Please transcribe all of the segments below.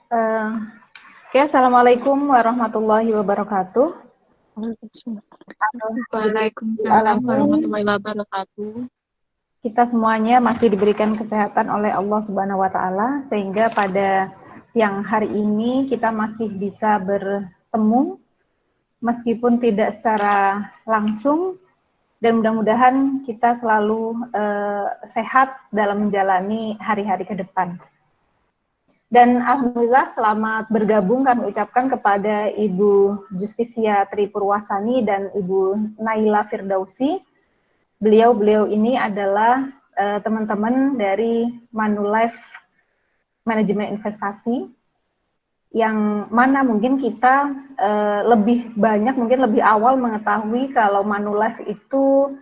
Eh, Oke, Assalamualaikum warahmatullahi wabarakatuh. Waalaikumsalam Alamin, warahmatullahi wabarakatuh. kita semuanya masih diberikan kesehatan oleh Allah Subhanahu wa Ta'ala, sehingga pada siang hari ini kita masih bisa bertemu, meskipun tidak secara langsung, dan mudah-mudahan kita selalu sehat dalam menjalani hari-hari ke depan. Dan alhamdulillah selamat bergabung kami ucapkan kepada Ibu Justisia Tri Purwasani dan Ibu Naila Firdausi. Beliau ini adalah teman-teman dari Manulife Manajemen Investasi, yang mana mungkin kita lebih banyak, mungkin lebih awal mengetahui kalau Manulife itu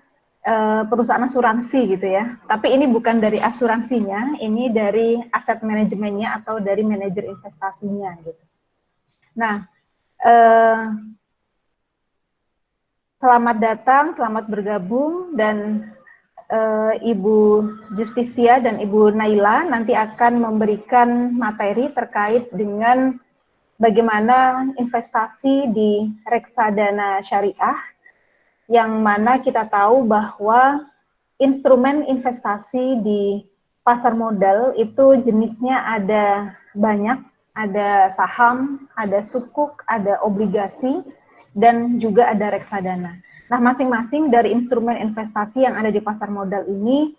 perusahaan asuransi gitu ya. Tapi ini bukan dari asuransinya, ini dari aset manajemennya atau dari manajer investasinya gitu. Nah, selamat datang, selamat bergabung, dan Ibu Justisia dan Ibu Naila nanti akan memberikan materi terkait dengan bagaimana investasi di reksadana syariah, yang mana kita tahu bahwa instrumen investasi di pasar modal itu jenisnya ada banyak, ada saham, ada sukuk, ada obligasi, dan juga ada reksadana. Nah, masing-masing dari instrumen investasi yang ada di pasar modal ini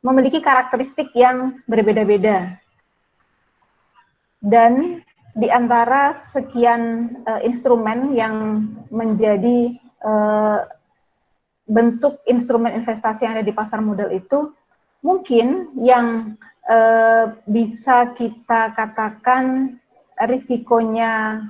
memiliki karakteristik yang berbeda-beda. Dan di antara sekian instrumen yang menjadi bentuk instrumen investasi yang ada di pasar modal itu, mungkin yang bisa kita katakan risikonya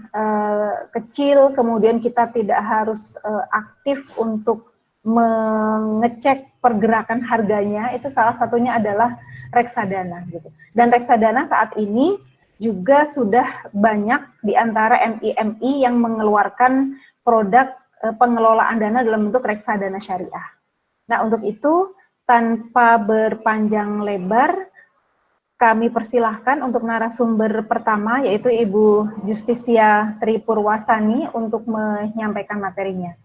kecil, kemudian kita tidak harus aktif untuk mengecek pergerakan harganya, itu salah satunya adalah reksadana gitu. Dan reksadana saat ini juga sudah banyak di antara MI-MI yang mengeluarkan produk pengelolaan dana dalam bentuk reksadana syariah. Nah, untuk itu tanpa berpanjang lebar, kami persilahkan untuk narasumber pertama, yaitu Ibu Justisia Tri Purwasani, untuk menyampaikan materinya.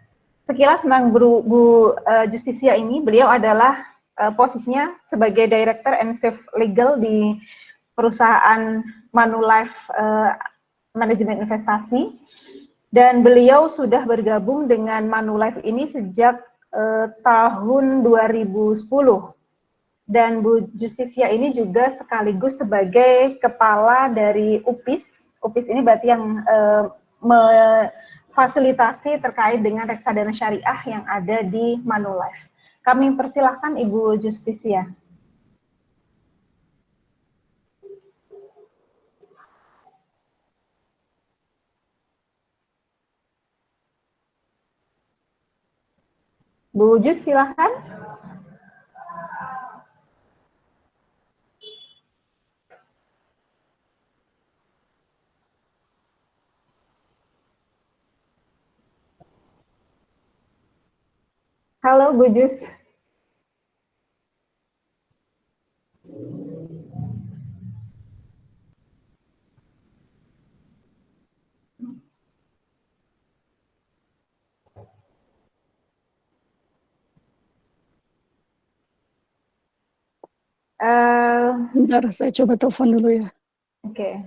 Sekilas tentang Bu Justisia ini, beliau adalah posisinya sebagai Director and Chief Legal di perusahaan Manulife Manajemen Investasi, dan beliau sudah bergabung dengan Manulife ini sejak tahun 2010. Dan Bu Justisia ini juga sekaligus sebagai kepala dari UPIS. UPIS ini berarti yang memfasilitasi terkait dengan reksadana syariah yang ada di Manulife. Kami persilahkan Ibu Justisia. Bu Just, silahkan. Halo Bu Just. Bentar, saya coba telepon dulu ya. Oke.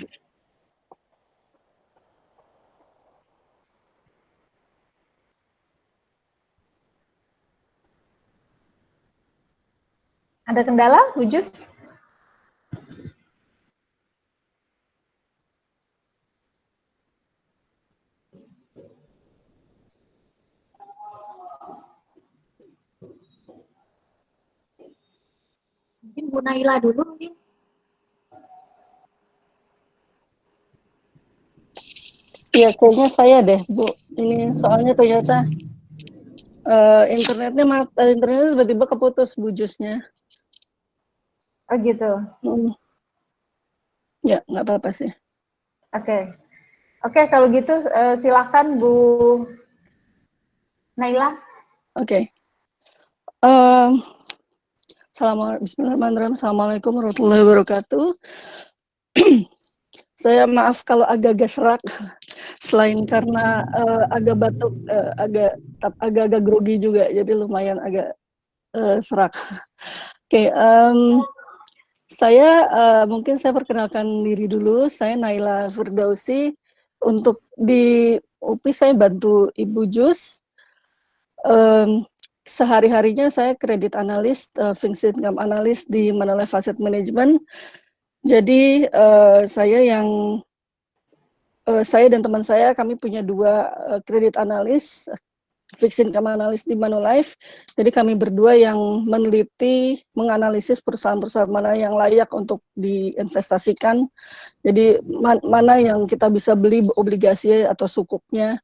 Ada kendala, Bu Just? Mungkin Bu Naila dulu mungkin. Iya, kayaknya saya deh, Bu. Ini soalnya ternyata internetnya tiba-tiba keputus, Bu Jusnya. Oh gitu. Ya, nggak apa-apa sih. Oke, kalau gitu silakan Bu Naila. Oke. Bismillahirrahmanirrahim. Assalamualaikum warahmatullahi wabarakatuh. Saya maaf kalau agak-agak serak, selain karena agak batuk, agak-agak grogi juga, jadi lumayan agak serak. Oke, mungkin saya perkenalkan diri dulu. Saya Naila Firdausi. Untuk di UPI saya bantu Ibu Jus. Sehari-harinya saya kredit analis, fixed income analis di Manulife Asset Management. Jadi saya dan teman saya kami punya 2 kredit analis, fixed income analis di Manulife. Jadi kami berdua yang meneliti, menganalisis perusahaan-perusahaan mana yang layak untuk diinvestasikan. Jadi mana yang kita bisa beli obligasi atau sukuknya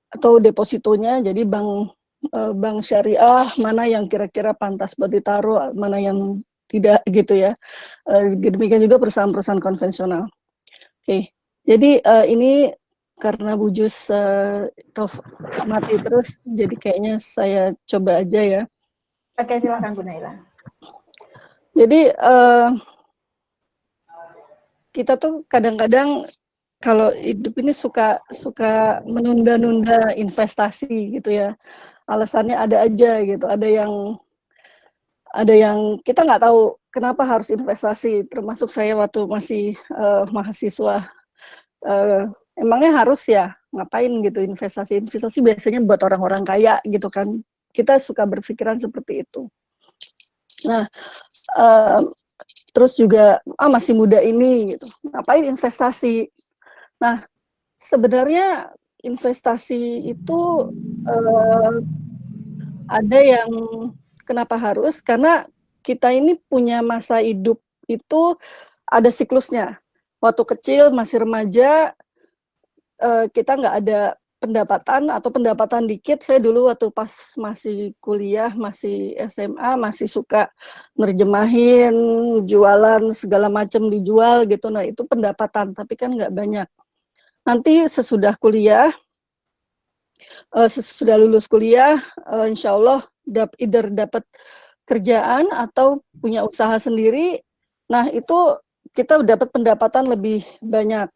atau depositonya. Jadi bank syariah mana yang kira-kira pantas buat ditaruh, mana yang tidak gitu ya. Demikian juga perusahaan-perusahaan konvensional. Oke, jadi ini karena Bu Jus mati terus, jadi kayaknya saya coba aja ya. Oke, silakan Bu Naila. Jadi kita tuh kadang-kadang kalau hidup ini suka menunda-nunda investasi gitu ya. Alasannya ada aja gitu, ada yang kita nggak tahu kenapa harus investasi, termasuk saya waktu masih mahasiswa. Emangnya harus ya ngapain gitu investasi biasanya buat orang-orang kaya gitu kan, kita suka berpikiran seperti itu. Nah terus juga masih muda ini gitu, ngapain investasi. Nah sebenarnya investasi itu ada yang kenapa harus, karena kita ini punya masa hidup itu ada siklusnya. Waktu kecil masih remaja kita nggak ada pendapatan atau pendapatan dikit. Saya dulu waktu pas masih kuliah, masih SMA, masih suka nerjemahin, jualan segala macam dijual gitu. Nah itu pendapatan, tapi kan nggak banyak. Nanti sesudah kuliah, sesudah lulus kuliah, insya Allah either dapat kerjaan atau punya usaha sendiri. Nah itu kita dapat pendapatan lebih banyak.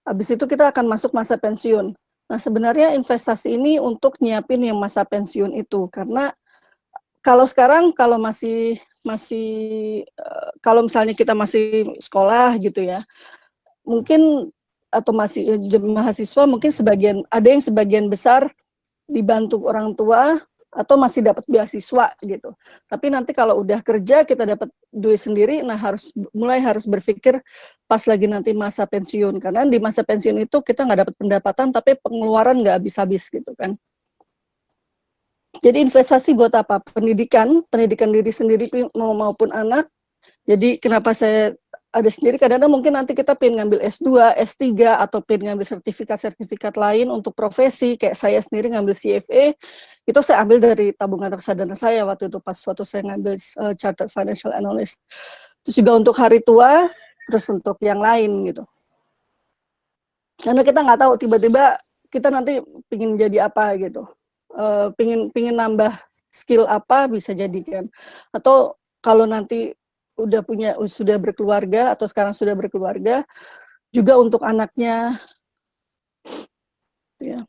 Habis itu kita akan masuk masa pensiun. Nah, sebenarnya investasi ini untuk nyiapin yang masa pensiun itu, karena kalau sekarang kalau kalau misalnya kita masih sekolah gitu ya, mungkin atau masih mahasiswa, mungkin ada yang sebagian besar dibantu orang tua atau masih dapat beasiswa gitu. Tapi nanti kalau udah kerja kita dapat duit sendiri, nah mulai harus berpikir pas lagi nanti masa pensiun, karena di masa pensiun itu kita nggak dapat pendapatan tapi pengeluaran nggak habis-habis gitu kan. Jadi investasi buat apa? Pendidikan diri sendiri maupun anak. Jadi kenapa saya ada sendiri, kadang-kadang mungkin nanti kita pengen ngambil S2, S3, atau pengen ngambil sertifikat lain untuk profesi, kayak saya sendiri ngambil CFA, itu saya ambil dari tabungan reksadana saya waktu saya ngambil Chartered Financial Analyst. Terus juga untuk hari tua, terus untuk yang lain gitu. Karena kita nggak tahu, tiba-tiba kita nanti pengen jadi apa gitu. Pengen nambah skill apa bisa jadi kan. Atau kalau nanti sudah berkeluarga atau sekarang sudah berkeluarga, juga untuk anaknya. Ya.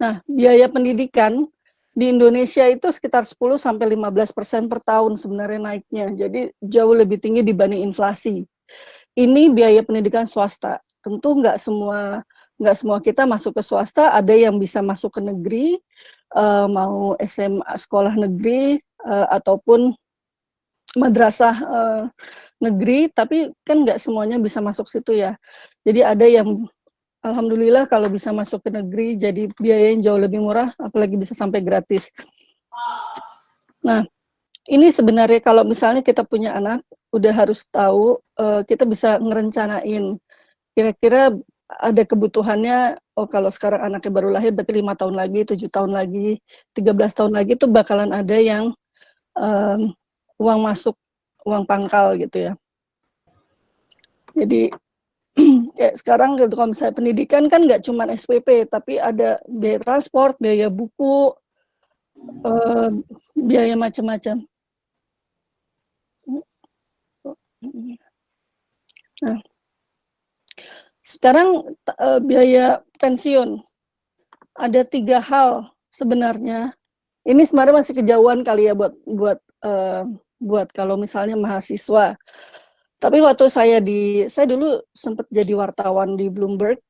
Nah, biaya pendidikan di Indonesia itu sekitar 10-15% per tahun sebenarnya naiknya. Jadi jauh lebih tinggi dibanding inflasi. Ini biaya pendidikan swasta. Tentu nggak semua kita masuk ke swasta, ada yang bisa masuk ke negeri, mau SMA sekolah negeri ataupun madrasah negeri, tapi kan nggak semuanya bisa masuk situ ya. Jadi ada yang alhamdulillah kalau bisa masuk ke negeri, jadi biayanya jauh lebih murah, apalagi bisa sampai gratis. Nah, ini sebenarnya kalau misalnya kita punya anak, udah harus tahu, kita bisa ngerencanain, kira-kira ada kebutuhannya, kalau sekarang anaknya baru lahir, berarti 5 tahun lagi, 7 tahun lagi, 13 tahun lagi, itu bakalan ada yang uang masuk, uang pangkal gitu ya. Jadi kayak sekarang gitu, kalau misalnya pendidikan kan nggak cuma SPP, tapi ada biaya transport, biaya buku, biaya macam-macam. Nah, Sekarang biaya pensiun. Ada 3 hal sebenarnya. Ini sebenarnya masih kejauhan kali ya buat kalau misalnya mahasiswa. Tapi waktu saya dulu sempat jadi wartawan di Bloomberg.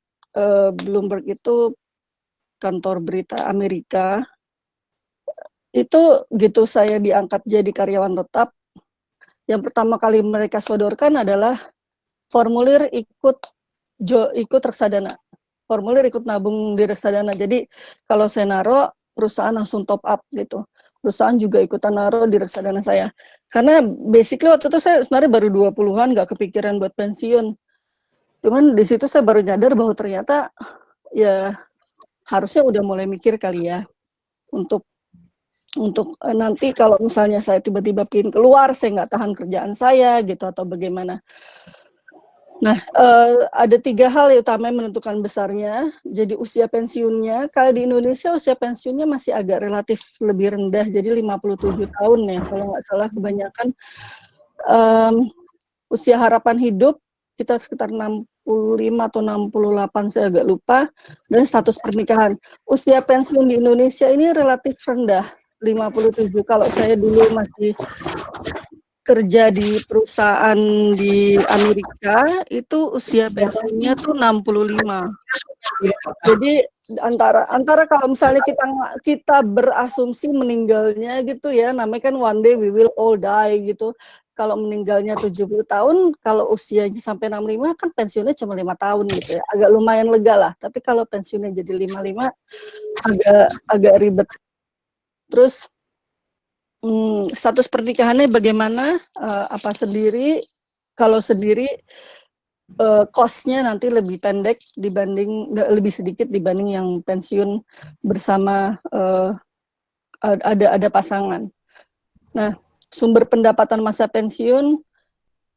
Bloomberg itu kantor berita Amerika. Itu gitu saya diangkat jadi karyawan tetap. Yang pertama kali mereka sodorkan adalah formulir ikut reksadana. Formulir ikut nabung di reksadana. Jadi kalau saya naruh, perusahaan langsung top up gitu. Perusahaan juga ikutan naruh di reksadana saya. Karena basically waktu itu saya sebenarnya baru 20-an, nggak kepikiran buat pensiun. Cuman di situ saya baru nyadar bahwa ternyata ya harusnya udah mulai mikir kali ya untuk nanti kalau misalnya saya tiba-tiba pingin keluar, saya nggak tahan kerjaan saya gitu atau bagaimana. Nah, ada 3 hal yang utama yang menentukan besarnya. Jadi usia pensiunnya, kalau di Indonesia usia pensiunnya masih agak relatif lebih rendah, jadi 57 tahun ya, kalau nggak salah kebanyakan. Usia harapan hidup kita sekitar 65 atau 68, saya agak lupa, dan status pernikahan. Usia pensiun di Indonesia ini relatif rendah, 57. Kalau saya dulu masih kerja di perusahaan di Amerika, itu usia pensiunnya tuh 65. Jadi antara kalau misalnya kita berasumsi meninggalnya gitu ya, namanya kan one day we will all die gitu. Kalau meninggalnya 70 tahun, kalau usianya sampai 65 kan pensiunnya cuma 5 tahun gitu ya. Agak lumayan lega lah. Tapi kalau pensiunnya jadi 55 agak ribet. Terus status pernikahannya bagaimana? Apa sendiri? Kalau sendiri cost-nya nanti lebih pendek lebih sedikit dibanding yang pensiun bersama ada pasangan. Nah, sumber pendapatan masa pensiun,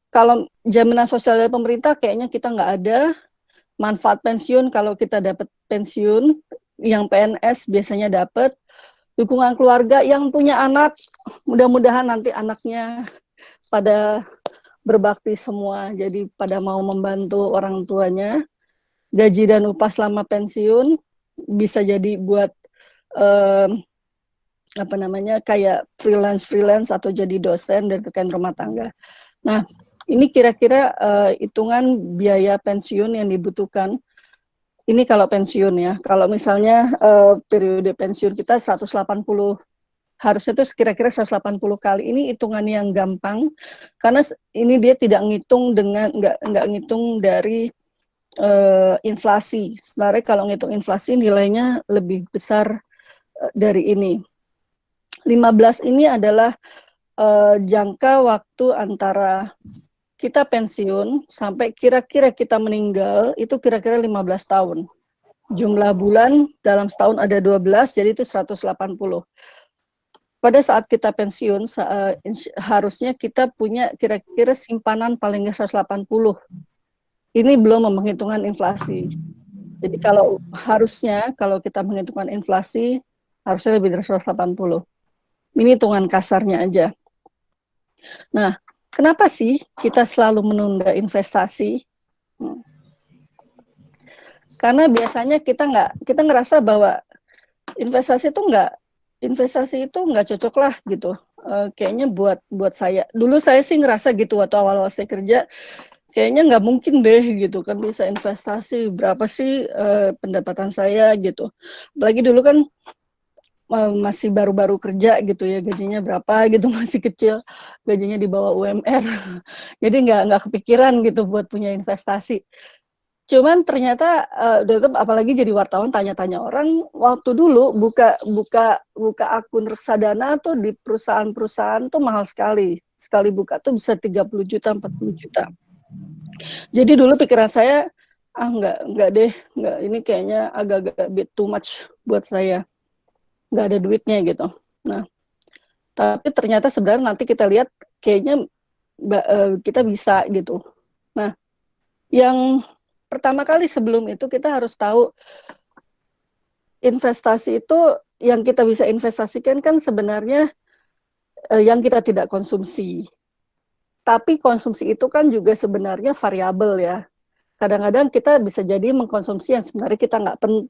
kalau jaminan sosial dari pemerintah kayaknya kita nggak ada. Manfaat pensiun, kalau kita dapat pensiun, yang PNS biasanya dapat. Dukungan keluarga yang punya anak, mudah-mudahan nanti anaknya pada berbakti semua, jadi pada mau membantu orang tuanya. Gaji dan upah selama pensiun bisa jadi buat kayak freelance atau jadi dosen dan rekan rumah tangga. Nah, ini kira-kira hitungan biaya pensiun yang dibutuhkan. Ini kalau pensiun ya. Kalau misalnya periode pensiun kita 180, harusnya itu kira-kira 180 kali. Ini hitungan yang gampang karena ini dia tidak ngitung dengan nggak ngitung dari inflasi. Sebenarnya kalau ngitung inflasi nilainya lebih besar dari ini. 15 ini adalah jangka waktu antara kita pensiun sampai kira-kira kita meninggal, itu kira-kira 15 tahun. Jumlah bulan dalam setahun ada 12, jadi itu 180. Pada saat kita pensiun, harusnya kita punya kira-kira simpanan paling nggak 180. Ini belum menghitungan inflasi. Jadi kalau kita menghitungkan inflasi, harusnya lebih dari 180. Ini hitungan kasarnya aja. Nah, kenapa sih kita selalu menunda investasi? Karena biasanya kita ngerasa bahwa investasi itu nggak cocok lah gitu. Kayaknya buat saya. Dulu saya sih ngerasa gitu waktu awal-awal saya kerja, kayaknya nggak mungkin deh gitu kan bisa investasi, berapa sih pendapatan saya gitu. Apalagi dulu kan masih baru-baru kerja gitu ya, gajinya berapa gitu, masih kecil, gajinya di bawah UMR. Jadi nggak kepikiran gitu buat punya investasi. Cuman ternyata apalagi jadi wartawan tanya-tanya orang, waktu dulu buka akun reksadana tuh di perusahaan-perusahaan tuh mahal sekali. Sekali buka tuh bisa 30 juta, 40 juta. Jadi dulu pikiran saya, enggak deh, ini kayaknya agak-agak bit too much buat saya. Nggak ada duitnya gitu. Nah, tapi ternyata sebenarnya nanti kita lihat kayaknya kita bisa gitu. Nah, yang pertama kali sebelum itu kita harus tahu investasi itu yang kita bisa investasikan kan sebenarnya yang kita tidak konsumsi. Tapi konsumsi itu kan juga sebenarnya variabel ya. kadang-kadang kita bisa jadi mengkonsumsi yang sebenarnya kita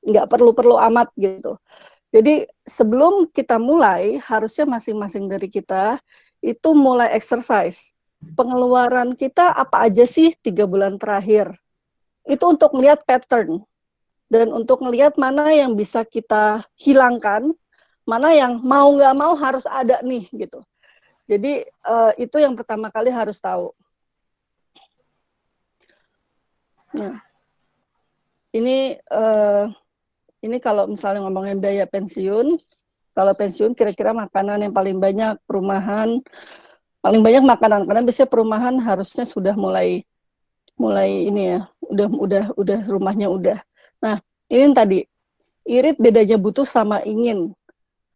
nggak perlu-perlu amat gitu. Jadi sebelum kita mulai, harusnya masing-masing dari kita itu mulai exercise. Pengeluaran kita apa aja sih 3 bulan terakhir? Itu untuk melihat pattern dan untuk melihat mana yang bisa kita hilangkan, mana yang mau nggak mau harus ada nih gitu. Jadi itu yang pertama kali harus tahu. Nah, ini kalau misalnya ngomongin biaya pensiun, kalau pensiun kira-kira makanan yang paling banyak, perumahan paling banyak makanan, karena biasanya perumahan harusnya sudah mulai ini ya, udah rumahnya udah. Nah, ini tadi irit bedanya butuh sama ingin.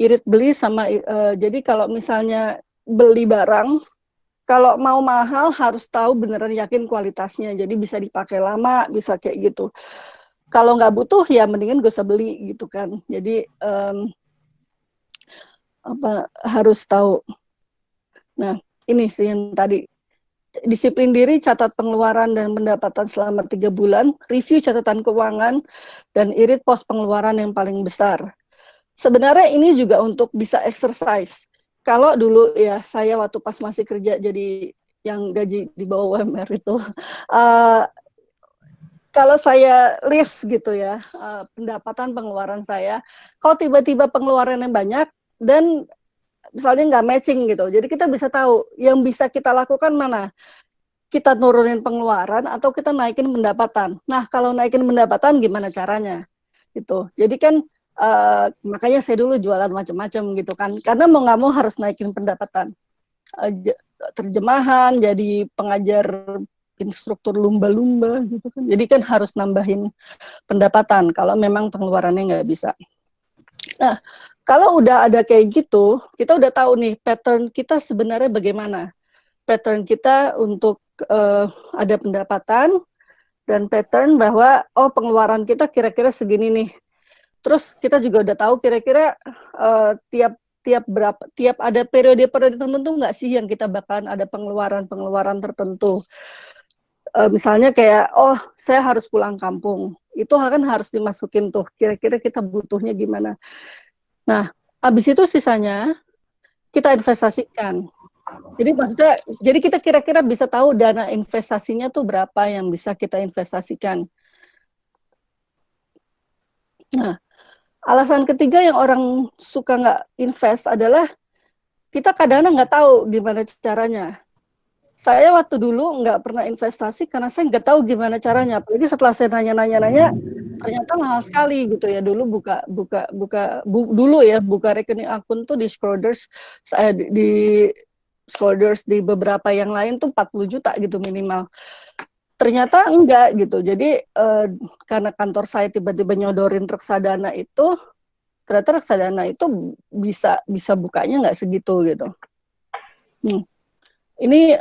Irit beli sama jadi kalau misalnya beli barang, kalau mau mahal harus tahu beneran yakin kualitasnya, jadi bisa dipakai lama, bisa kayak gitu. Kalau nggak butuh ya mendingan gak usah beli gitu kan. Jadi harus tahu. Nah, ini sih yang tadi, disiplin diri, catat pengeluaran dan pendapatan selama 3 bulan, review catatan keuangan, dan irit pos pengeluaran yang paling besar. Sebenarnya ini juga untuk bisa exercise. Kalau dulu ya, saya waktu pas masih kerja jadi yang gaji di bawah UMR itu, kalau saya list gitu ya, pendapatan pengeluaran saya, kalau tiba-tiba pengeluaran yang banyak, dan misalnya nggak matching gitu, jadi kita bisa tahu yang bisa kita lakukan mana. Kita nurunin pengeluaran atau kita naikin pendapatan. Nah, kalau naikin pendapatan gimana caranya? Gitu. Jadi kan makanya saya dulu jualan macam-macam gitu kan. Karena mau nggak mau harus naikin pendapatan. Terjemahan, jadi pengajar instruktur lumba-lumba gitu kan. Jadi kan harus nambahin pendapatan kalau memang pengeluarannya nggak bisa. Nah, kalau udah ada kayak gitu, kita udah tahu nih pattern kita sebenarnya bagaimana. Pattern kita untuk ada pendapatan dan pattern bahwa pengeluaran kita kira-kira segini nih. Terus kita juga udah tahu kira-kira tiap ada periode-periode tertentu nggak sih yang kita bakalan ada pengeluaran tertentu. Misalnya kayak saya harus pulang kampung. Itu kan harus dimasukin tuh. Kira-kira kita butuhnya gimana. Nah, habis itu sisanya kita investasikan. Jadi maksudnya, jadi kita kira-kira bisa tahu dana investasinya tuh berapa yang bisa kita investasikan. Nah, alasan ketiga yang orang suka nggak invest adalah kita kadang-kadang nggak tahu gimana caranya. Saya waktu dulu nggak pernah investasi karena saya nggak tahu gimana caranya. Apalagi setelah saya nanya-nanya, ternyata mahal sekali gitu ya. Dulu dulu ya buka rekening akun tuh di Schroders, saya di Schroders, di beberapa yang lain tuh 40 juta gitu minimal. Ternyata enggak gitu. Jadi karena kantor saya tiba-tiba nyodorin reksadana itu, ternyata reksadana itu bisa bukanya nggak segitu gitu. Ini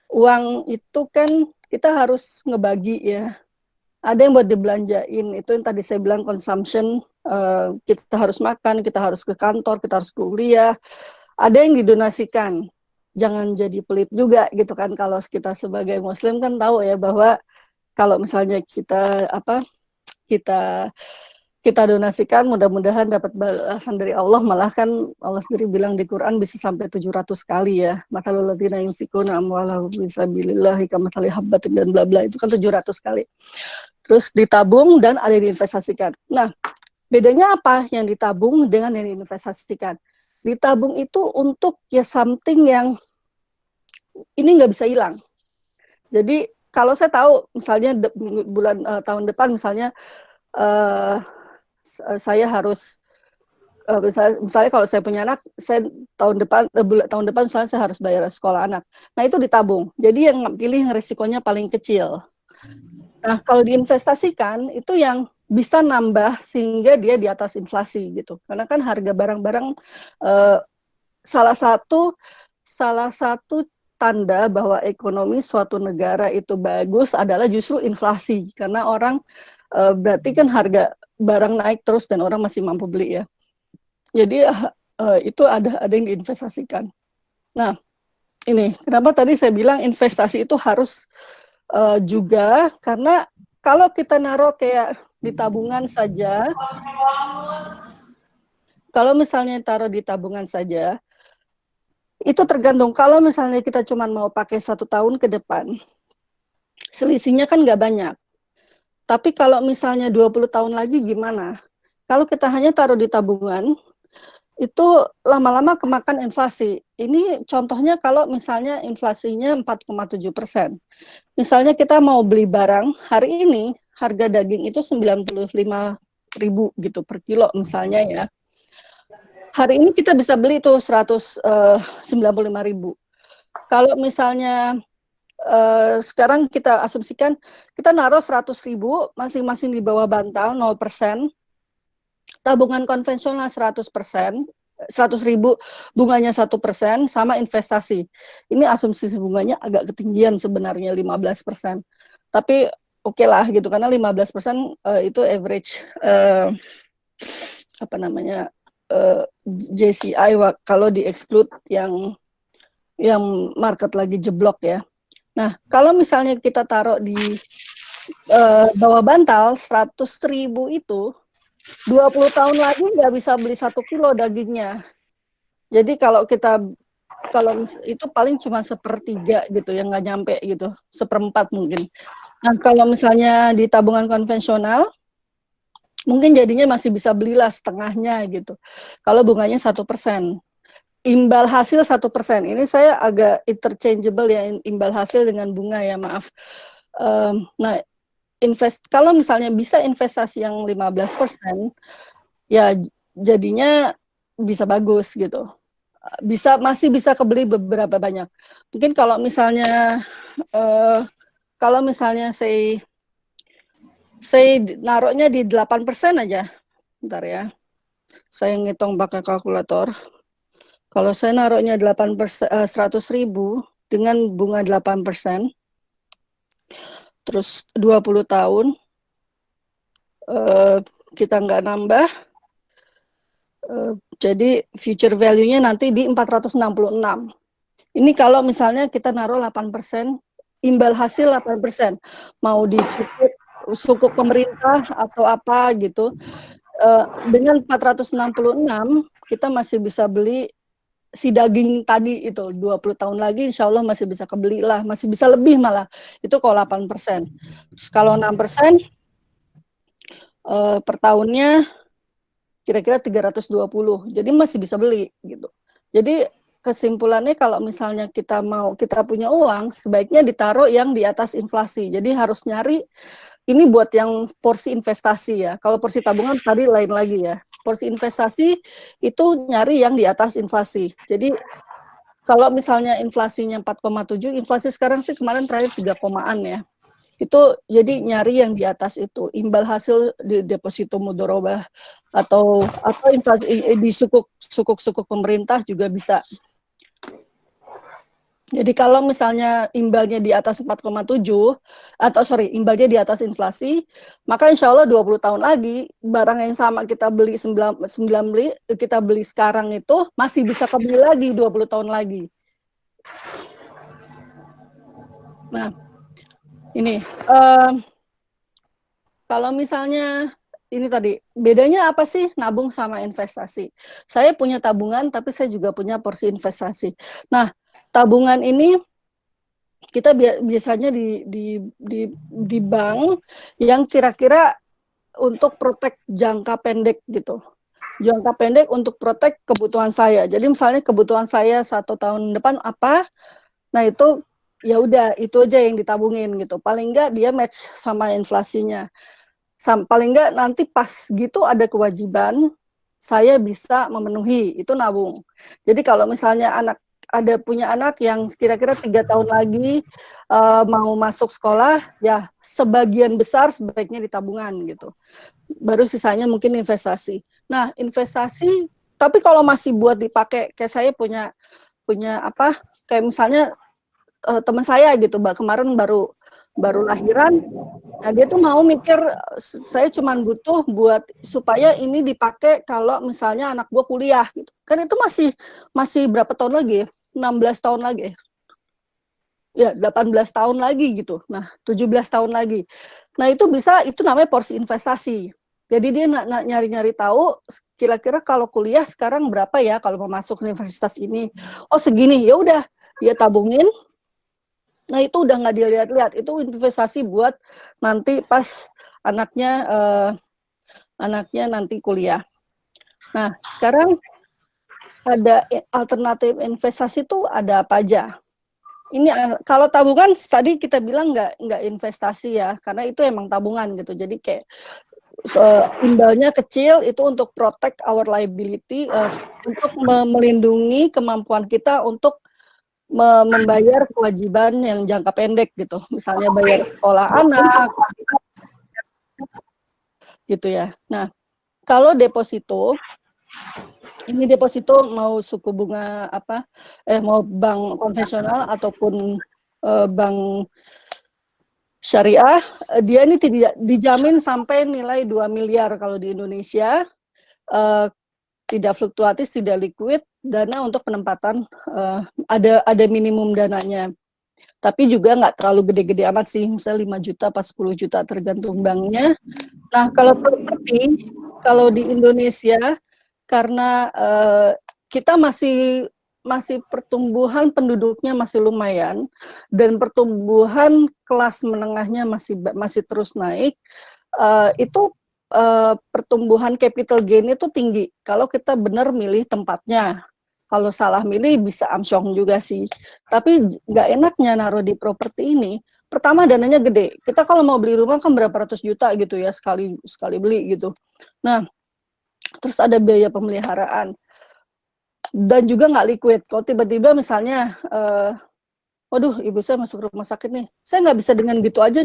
uang itu kan kita harus ngebagi ya. Ada yang buat dibelanjain, itu yang tadi saya bilang consumption, kita harus makan, kita harus ke kantor, kita harus kuliah. Ada yang didonasikan, jangan jadi pelit juga gitu kan. Kalau kita sebagai muslim kan tahu ya bahwa kalau misalnya kita donasikan, mudah-mudahan dapat balasan dari Allah. Malah kan Allah sendiri bilang di Quran bisa sampai 700 kali ya. Matalul ladzina yunfikuna amwalahum fisabilillahi kamathali habbatin dan bla bla, itu kan 700 kali. Terus ditabung dan ada diinvestasikan. Nah, bedanya apa yang ditabung dengan yang diinvestasikan? Ditabung itu untuk ya something yang ini nggak bisa hilang. Jadi kalau saya tahu misalnya tahun depan misalnya saya harus misalnya kalau saya punya anak, saya tahun depan misalnya saya harus bayar sekolah anak. Nah, itu ditabung. Jadi yang pilih yang risikonya paling kecil. Nah, kalau diinvestasikan itu yang bisa nambah sehingga dia di atas inflasi gitu. Karena kan harga barang-barang salah satu tanda bahwa ekonomi suatu negara itu bagus adalah justru inflasi, karena orang berarti kan harga barang naik terus dan orang masih mampu beli ya. Jadi itu ada yang diinvestasikan. Nah, ini kenapa tadi saya bilang investasi itu harus juga karena kalau kita naruh kayak di tabungan saja, kalau misalnya taruh di tabungan saja, itu tergantung. Kalau misalnya kita cuma mau pakai 1 tahun ke depan, selisihnya kan nggak banyak. Tapi kalau misalnya 20 tahun lagi gimana? Kalau kita hanya taruh di tabungan, itu lama-lama kemakan inflasi. Ini contohnya kalau misalnya inflasinya 4,7%. Misalnya kita mau beli barang, hari ini harga daging itu 95.000 gitu per kilo misalnya ya. Hari ini kita bisa beli tuh 195.000. Kalau misalnya sekarang kita asumsikan kita naruh 100.000 masing-masing di bawah bantal 0%, tabungan konvensional 100%, 100.000 bunganya 1% sama investasi. Ini asumsi bunganya agak ketinggian sebenarnya 15%. Tapi oke lah gitu karena 15% itu average apa namanya JCI kalau di exclude yang market lagi jeblok ya. Nah, kalau misalnya kita taruh di bawah bantal 100.000 itu 20 tahun lagi nggak bisa beli 1 kilo dagingnya. Jadi kalau itu paling cuma 1/3 gitu yang nggak nyampe gitu, 1/4 mungkin. Nah, kalau misalnya di tabungan konvensional mungkin jadinya masih bisa belilah setengahnya gitu. Kalau bunganya 1%. Imbal hasil 1%. Ini saya agak interchangeable ya, imbal hasil dengan bunga ya, maaf. Nah, kalau misalnya bisa investasi yang 15%, ya jadinya bisa bagus gitu. Masih bisa kebeli beberapa banyak. Mungkin kalau misalnya saya naruhnya di 8% aja. Bentar ya. Saya ngitung pakai kalkulator. Kalau saya naruhnya 100.000 dengan bunga 8%, terus 20 tahun, kita nggak nambah, jadi future value-nya nanti di 466. Ini kalau misalnya kita naruh 8%, imbal hasil 8%, mau di sukuk pemerintah atau apa gitu, dengan 466 kita masih bisa beli si daging tadi itu 20 tahun lagi insya Allah masih bisa kebeli lah, masih bisa lebih malah. Itu kalau 8%. Terus kalau 6% per tahunnya kira-kira 320. Jadi masih bisa beli gitu. Jadi kesimpulannya kalau misalnya kita punya uang, sebaiknya ditaruh yang di atas inflasi. Jadi harus nyari ini buat yang porsi investasi ya. Kalau porsi tabungan tadi lain lagi ya. Porsi investasi itu nyari yang di atas inflasi. Jadi kalau misalnya inflasinya 4,7, inflasi sekarang sih kemarin terakhir 3 ya. Itu jadi nyari yang di atas itu. Imbal hasil di deposito mudorobah atau inflasi di sukuk pemerintah juga bisa. Jadi kalau misalnya imbalnya di atas 4,7 imbalnya di atas inflasi, maka insya Allah 20 tahun lagi barang yang sama kita beli kita beli sekarang itu masih bisa kebeli lagi 20 tahun lagi. Nah, ini kalau misalnya ini tadi bedanya apa sih nabung sama investasi? Saya punya tabungan tapi saya juga punya porsi investasi. Nah, tabungan ini kita biasanya di bank yang kira-kira untuk protect jangka pendek gitu. Jangka pendek untuk protect kebutuhan saya. Jadi misalnya kebutuhan saya 1 tahun depan apa, nah itu ya udah itu aja yang ditabungin gitu. Paling enggak dia match sama inflasinya. Paling enggak nanti pas gitu ada kewajiban saya bisa memenuhi, itu nabung. Jadi kalau misalnya punya anak yang kira-kira 3 tahun lagi mau masuk sekolah, ya sebagian besar sebaiknya di tabungan gitu. Baru sisanya mungkin investasi. Nah, investasi, tapi kalau masih buat dipakai, kayak saya punya apa, kayak misalnya teman saya gitu, kemarin baru lahiran. Nah, dia tuh mau mikir saya cuma butuh buat supaya ini dipakai kalau misalnya anak gua kuliah gitu. Kan itu masih berapa tahun lagi ya? 16 tahun lagi. ya 18 tahun lagi gitu. Nah, 17 tahun lagi. Nah, itu namanya porsi investasi. Jadi dia nyari-nyari tahu kira-kira kalau kuliah sekarang berapa ya kalau mau masuk universitas ini. Oh, segini. Ya udah, dia tabungin. Nah, itu udah nggak dilihat-lihat. Itu investasi buat nanti pas anaknya nanti kuliah. Nah, sekarang ada alternatif investasi tuh ada apa aja? Ini kalau tabungan tadi kita bilang nggak investasi ya, karena itu emang tabungan gitu. Jadi kayak imbalnya kecil itu untuk protect our liability, untuk melindungi kemampuan kita untuk membayar kewajiban yang jangka pendek gitu. Misalnya bayar sekolah anak gitu ya. Nah, kalau deposito ini deposito mau suku bunga apa, mau bank konvensional ataupun bank syariah, dia ini tidak dijamin sampai nilai 2 miliar kalau di Indonesia, tidak fluktuatif, tidak liquid, dana untuk penempatan ada minimum dananya. Tapi juga nggak terlalu gede-gede amat sih, misalnya 5 juta pas 10 juta tergantung banknya. Nah, kalau properti, kalau di Indonesia karena kita masih pertumbuhan penduduknya masih lumayan dan pertumbuhan kelas menengahnya masih terus naik, itu pertumbuhan capital gain itu tinggi kalau kita benar milih tempatnya. Kalau salah milih bisa amsyong juga sih. Tapi nggak enaknya naruh di properti ini. Pertama dananya gede. Kita kalau mau beli rumah kan berapa ratus juta gitu ya sekali beli gitu. Nah, terus ada biaya pemeliharaan dan juga nggak liquid. Kalau tiba-tiba misalnya, waduh ibu saya masuk rumah sakit nih, saya nggak bisa dengan gitu aja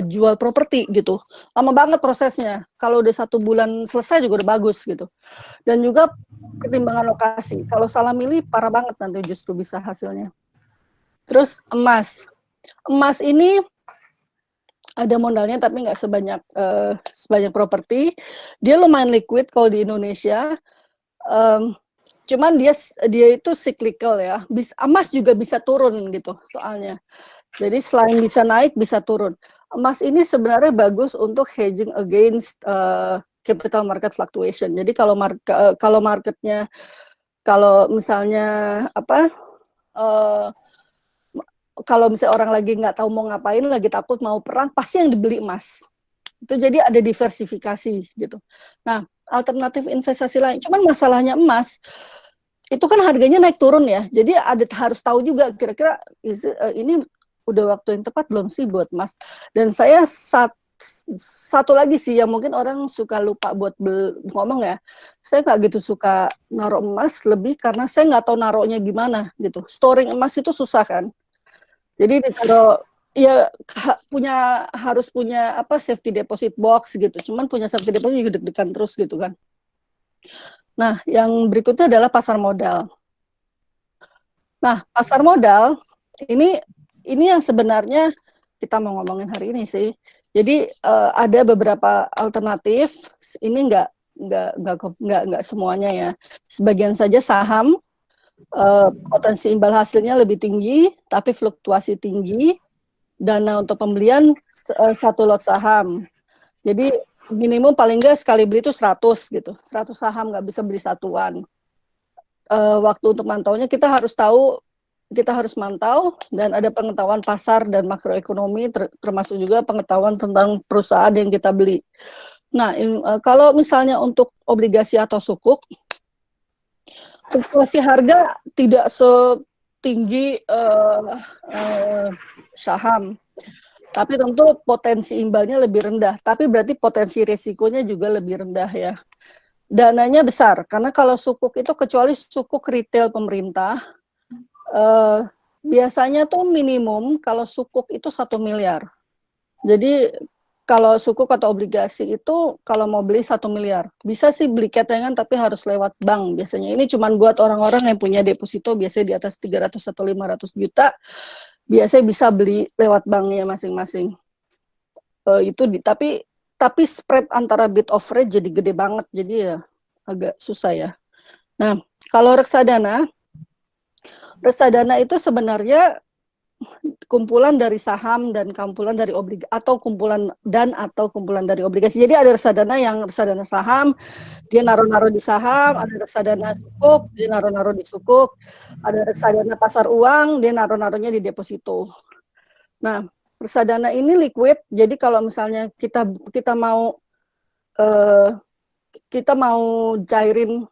jual properti gitu. Lama banget prosesnya. Kalau udah 1 bulan selesai juga udah bagus gitu. Dan juga pertimbangan lokasi. Kalau salah milih parah banget nanti justru bisa hasilnya. Terus emas. Emas ini ada modalnya tapi nggak sebanyak properti. Dia lumayan liquid kalau di Indonesia. Cuman dia itu cyclical ya. Emas juga bisa turun gitu soalnya. Jadi selain bisa naik bisa turun. Emas ini sebenarnya bagus untuk hedging against capital market fluctuation. Jadi kalau marketnya kalau misalnya apa kalau misalnya orang lagi nggak tahu mau ngapain, lagi takut mau perang, pasti yang dibeli emas. Itu jadi ada diversifikasi gitu. Nah, alternatif investasi lain. Cuman masalahnya emas itu kan harganya naik turun ya. Jadi harus tahu juga kira-kira ini udah waktu yang tepat belum sih buat emas. Dan saya satu lagi sih yang mungkin orang suka lupa buat ngomong ya. Saya nggak gitu suka naruh emas lebih karena saya nggak tahu naruhnya gimana gitu. Storing emas itu susah kan. Jadi ditaruh ya harus punya safety deposit box gitu. Cuman punya safety deposit juga deg-degan terus gitu kan. Nah, yang berikutnya adalah pasar modal. Nah, pasar modal ini yang sebenarnya kita mau ngomongin hari ini sih. Jadi ada beberapa alternatif. Ini nggak semuanya ya. Sebagian saja saham. Potensi imbal hasilnya lebih tinggi, tapi fluktuasi tinggi. Dana untuk pembelian 1 lot saham. Jadi minimum paling nggak sekali beli itu 100 gitu. 100 saham, nggak bisa beli satuan. Waktu untuk mantaunya kita harus mantau dan ada pengetahuan pasar dan makroekonomi, termasuk juga pengetahuan tentang perusahaan yang kita beli. Nah, kalau misalnya untuk obligasi atau sukuk, fluktuasi harga tidak setinggi saham, tapi tentu potensi imbalnya lebih rendah. Tapi berarti potensi risikonya juga lebih rendah ya. Dananya besar, karena kalau sukuk itu kecuali sukuk retail pemerintah, biasanya tuh minimum kalau sukuk itu 1 miliar. Jadi kalau sukuk atau obligasi itu kalau mau beli 1 miliar. Bisa sih beli ketengan tapi harus lewat bank biasanya. Ini cuma buat orang-orang yang punya deposito biasanya di atas 300 atau 500 juta. Biasanya bisa beli lewat banknya masing-masing. Tapi spread antara bid offer jadi gede banget. Jadi ya agak susah ya. Nah, kalau reksadana itu sebenarnya kumpulan dari saham dan kumpulan dari obligasi atau kumpulan dari obligasi. Jadi ada reksadana yang reksadana saham, dia naruh-naruh di saham, ada reksadana sukuk, dia naruh-naruh di sukuk, ada reksadana pasar uang, dia naruh-naruhnya di deposito. Nah, reksadana ini liquid, jadi kalau misalnya kita mau cairin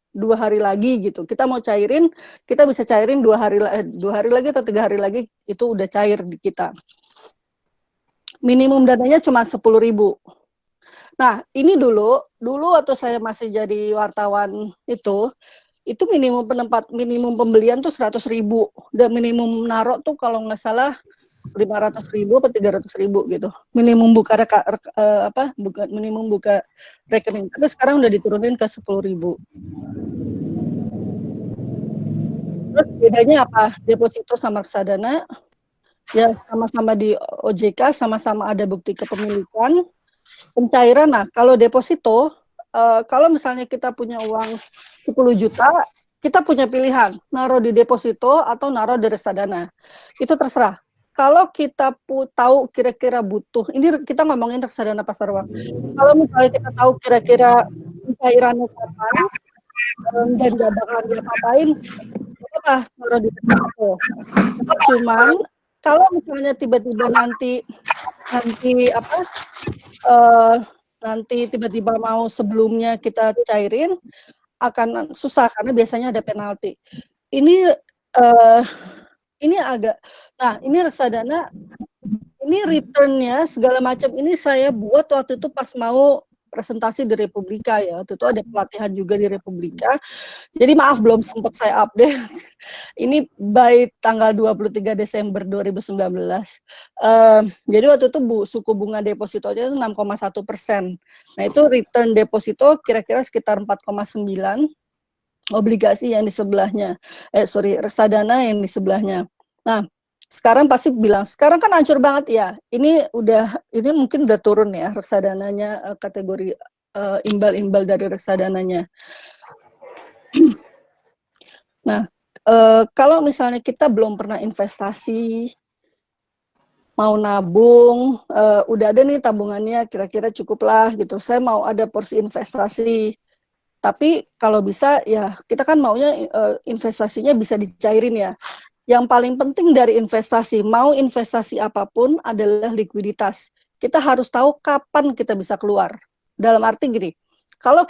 2 hari lagi gitu. Kita mau cairin, kita bisa cairin 2 hari lagi atau 3 hari lagi itu udah cair di kita. Minimum dananya cuma 10.000. Nah, ini dulu waktu saya masih jadi wartawan itu minimum pembelian tuh 100.000 dan minimum narok tuh kalau nggak salah 500.000 atau 300.000 gitu. Minimum buka minimum buka rekening. Tapi sekarang udah diturunin ke 10.000. Terus bedanya apa? Deposito sama reksadana, ya sama-sama di OJK, sama-sama ada bukti kepemilikan. Pencairan, nah kalau deposito, kalau misalnya kita punya uang 10 juta, kita punya pilihan, naruh di deposito atau naruh di reksadana. Itu terserah. Kalau kita tahu kira-kira butuh, ini kita ngomongin reksadana pasar uang. Kalau misalnya kita tahu kira-kira pencairannya kapan, dan gak bakal diapa-apain, apa naruh di deposito. Cuman kalau misalnya tiba-tiba nanti tiba-tiba mau sebelumnya kita cairin akan susah karena biasanya ada penalti. Ini agak, nah ini reksadana, ini returnnya segala macam ini saya buat waktu itu pas mau presentasi di Republika ya, waktu itu ada pelatihan juga di Republika. Jadi maaf belum sempat saya update. Ini by tanggal 23 Desember 2019. Jadi waktu itu suku bunga depositonya itu 6,1%. Nah itu return deposito kira-kira sekitar 4,9, obligasi yang di sebelahnya. Reksadana yang di sebelahnya. Nah, sekarang pasti bilang, sekarang kan hancur banget ya. Ini mungkin udah turun ya reksadananya, kategori imbal-imbal dari reksadananya. Nah, kalau misalnya kita belum pernah investasi, mau nabung, udah ada nih tabungannya, kira-kira cukup lah gitu. Saya mau ada porsi investasi. Tapi kalau bisa ya kita kan maunya investasinya bisa dicairin ya. Yang paling penting dari investasi, mau investasi apapun adalah likuiditas. Kita harus tahu kapan kita bisa keluar. Dalam arti gini, kalau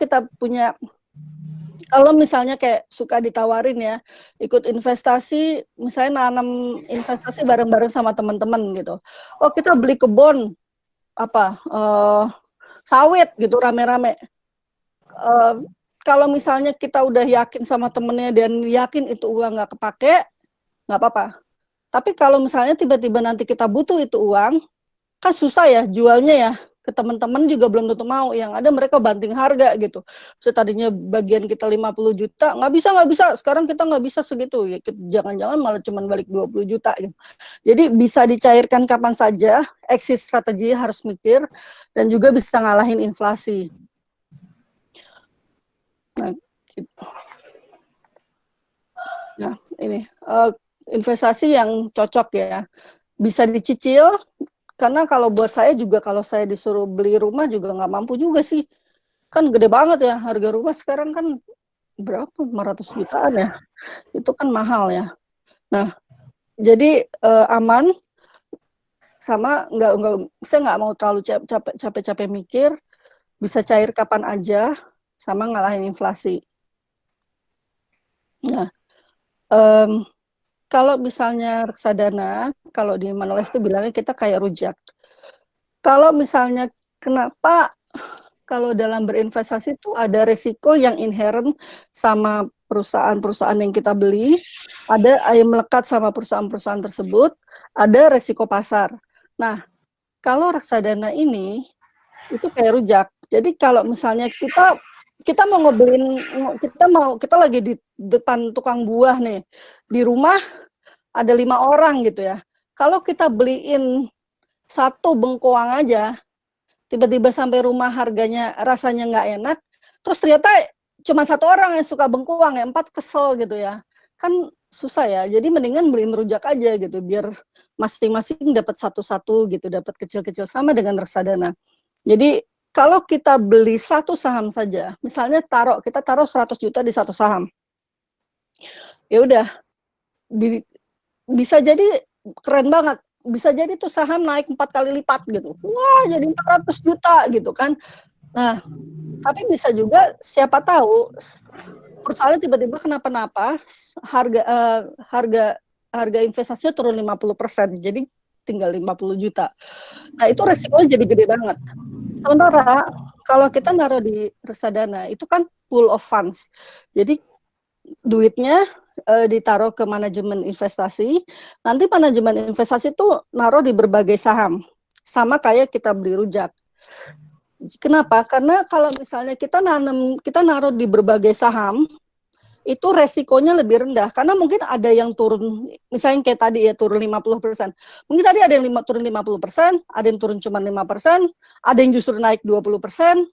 misalnya kayak suka ditawarin ya, ikut investasi, misalnya nanam investasi bareng-bareng sama teman-teman gitu. Oh kita beli kebun, sawit gitu rame-rame. Kalau misalnya kita udah yakin sama temennya dan yakin itu uang nggak kepake, nggak apa-apa. Tapi kalau misalnya tiba-tiba nanti kita butuh itu uang, kan susah ya jualnya ya. Ke teman-teman juga belum tentu mau. Yang ada mereka banting harga gitu. So, tadinya bagian kita 50 juta, nggak bisa. Sekarang kita nggak bisa segitu. Ya, jangan-jangan malah cuma balik 20 juta. Gitu. Jadi bisa dicairkan kapan saja, exit strategi harus mikir, dan juga bisa ngalahin inflasi. Nah, gitu. Nah ini investasi yang cocok ya, bisa dicicil, karena kalau buat saya juga kalau saya disuruh beli rumah juga nggak mampu juga sih, kan gede banget ya harga rumah sekarang kan berapa 500 jutaan ya, itu kan mahal ya. Nah jadi aman, sama saya nggak mau terlalu capek-capek mikir, bisa cair kapan aja, sama ngalahin inflasi. Nah kalau misalnya reksadana, kalau di Manolles itu bilangnya kita kayak rujak. Kalau misalnya kenapa kalau dalam berinvestasi itu ada resiko yang inherent sama perusahaan-perusahaan yang kita beli, ada yang melekat sama perusahaan-perusahaan tersebut, ada resiko pasar. Nah, kalau reksadana ini itu kayak rujak. Jadi kalau misalnya kita mau ngebelin, kita lagi di depan tukang buah nih, di rumah ada 5 orang gitu ya. Kalau kita beliin 1 bengkoang aja, tiba-tiba sampai rumah harganya rasanya nggak enak, terus ternyata cuma 1 orang yang suka bengkoang, yang 4 kesel gitu ya. Kan susah ya. Jadi mendingan beliin rujak aja gitu, biar masing-masing dapat satu-satu gitu, dapat kecil-kecil sama dengan reksadana. Jadi kalau kita beli satu saham saja, misalnya kita taruh 100 juta di satu saham. Ya udah, bisa jadi keren banget. Bisa jadi tuh saham naik 4 kali lipat gitu. Wah, jadi 400 juta gitu kan. Nah, tapi bisa juga siapa tahu perusahaan tiba-tiba kenapa-napa, harga investasinya turun 50%, jadi tinggal 50 juta. Nah, itu resikonya jadi gede banget. Sementara kalau kita naruh di reksadana itu kan pool of funds. Jadi duitnya ditaruh ke manajemen investasi. Nanti manajemen investasi itu naruh di berbagai saham. Sama kayak kita beli rujak. Kenapa? Karena kalau misalnya kita naruh di berbagai saham, itu resikonya lebih rendah. Karena mungkin ada yang turun, misalnya kayak tadi ya turun 50%. Mungkin tadi ada yang turun 50%, ada yang turun cuma 5%, ada yang justru naik 20%.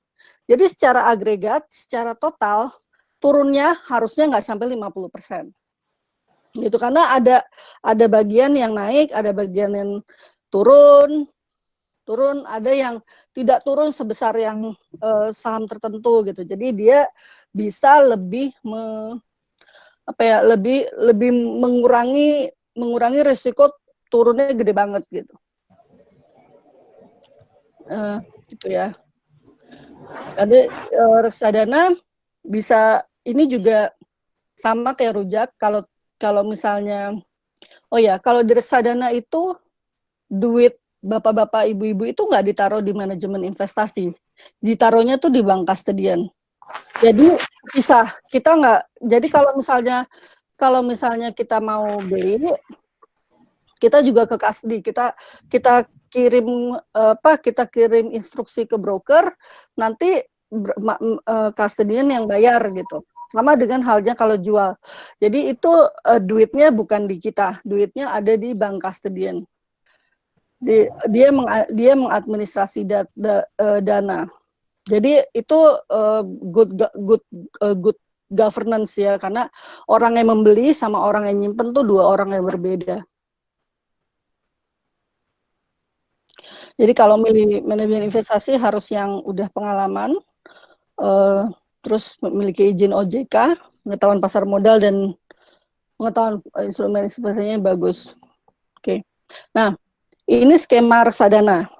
Jadi secara agregat, secara total, turunnya harusnya nggak sampai 50%. Gitu, karena ada bagian yang naik, ada bagian yang turun, ada yang tidak turun sebesar yang saham tertentu gitu. Jadi dia bisa lebih lebih mengurangi risiko turunnya gede banget gitu. Gitu ya. Jadi reksadana bisa ini juga sama kayak rujak. Kalau misalnya, oh ya, kalau di reksadana itu duit bapak-bapak, ibu-ibu itu nggak ditaruh di manajemen investasi, ditaruhnya tuh di bank kastedian. Jadi bisa kita nggak. Jadi kalau misalnya kita mau beli, kita juga ke kasdi, kita kirim instruksi ke broker, nanti kastedian yang bayar gitu. Sama dengan halnya kalau jual. Jadi itu duitnya bukan di kita, duitnya ada di bank kastedian. Dia mengadministrasi dana. Jadi itu good governance ya, karena orang yang membeli sama orang yang nyimpen tuh dua orang yang berbeda. Jadi kalau milih manajemen investasi harus yang udah pengalaman, terus memiliki izin OJK, pengetahuan pasar modal dan pengetahuan instrumen investasinya bagus. Oke. Nah, ini skema reksadana.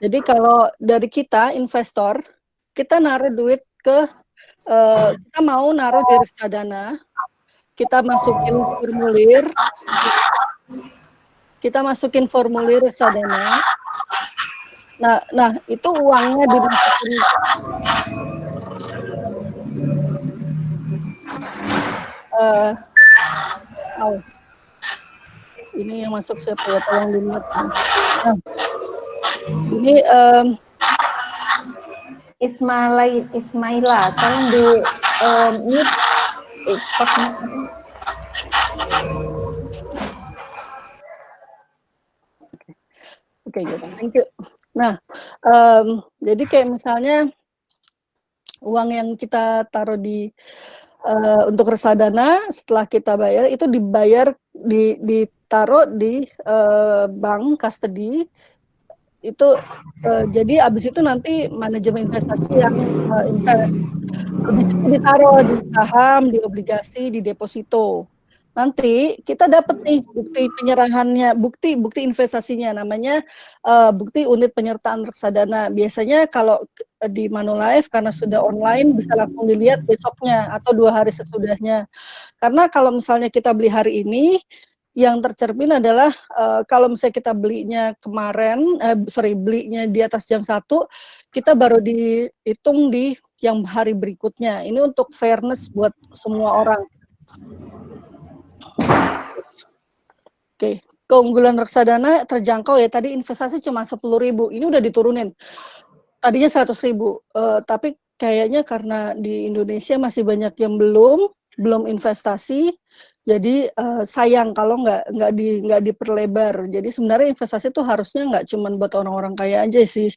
Jadi kalau dari kita investor, kita naruh duit kita mau naruh di reksadana, kita masukin formulir reksadana. Nah itu uangnya dimasukin. Ini yang masuk siapa ya? Tolong dilihat. Nah, ini Ismaila, tolong di mute. Oke, gitu. Thank you. Nah, jadi kayak misalnya uang yang kita taruh untuk reksadana, setelah kita bayar itu ditaruh di bank custody itu, jadi abis itu nanti manajemen investasi yang invest. Habis itu ditaruh di saham, di obligasi, di deposito. Nanti kita dapat nih bukti penyerahannya, bukti investasinya, namanya bukti unit penyertaan reksadana. Biasanya kalau di Manulife karena sudah online bisa langsung dilihat besoknya atau 2 hari sesudahnya. Karena kalau misalnya kita beli hari ini, yang tercermin adalah kalau misalnya kita belinya belinya di atas jam 1, kita baru dihitung di yang hari berikutnya. Ini untuk fairness buat semua orang. Oke, keunggulan reksadana terjangkau ya. Tadi investasi cuma 10.000, ini udah diturunin. Tadinya 100.000, tapi kayaknya karena di Indonesia masih banyak yang belum investasi, jadi sayang kalau nggak diperlebar. Jadi sebenarnya investasi itu harusnya nggak cuma buat orang-orang kaya aja sih,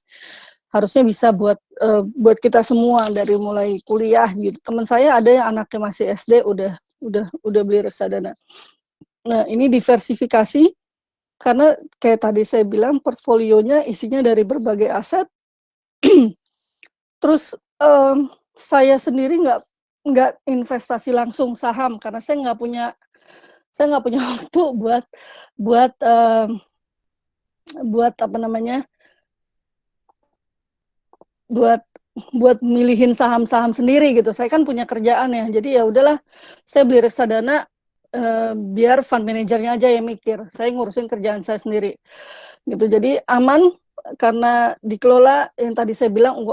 harusnya bisa buat kita semua dari mulai kuliah gitu. Teman saya ada yang anaknya masih SD udah udah beli reksadana. Nah, ini diversifikasi karena kayak tadi saya bilang portfolionya isinya dari berbagai aset. Terus saya sendiri nggak investasi langsung saham karena saya nggak punya waktu buat buat apa namanya buat buat milihin saham-saham sendiri gitu. Saya kan punya kerjaan ya, jadi ya udahlah saya beli reksadana biar fund manajernya aja yang mikir. Saya ngurusin kerjaan saya sendiri. Gitu. Jadi aman karena dikelola yang tadi saya bilang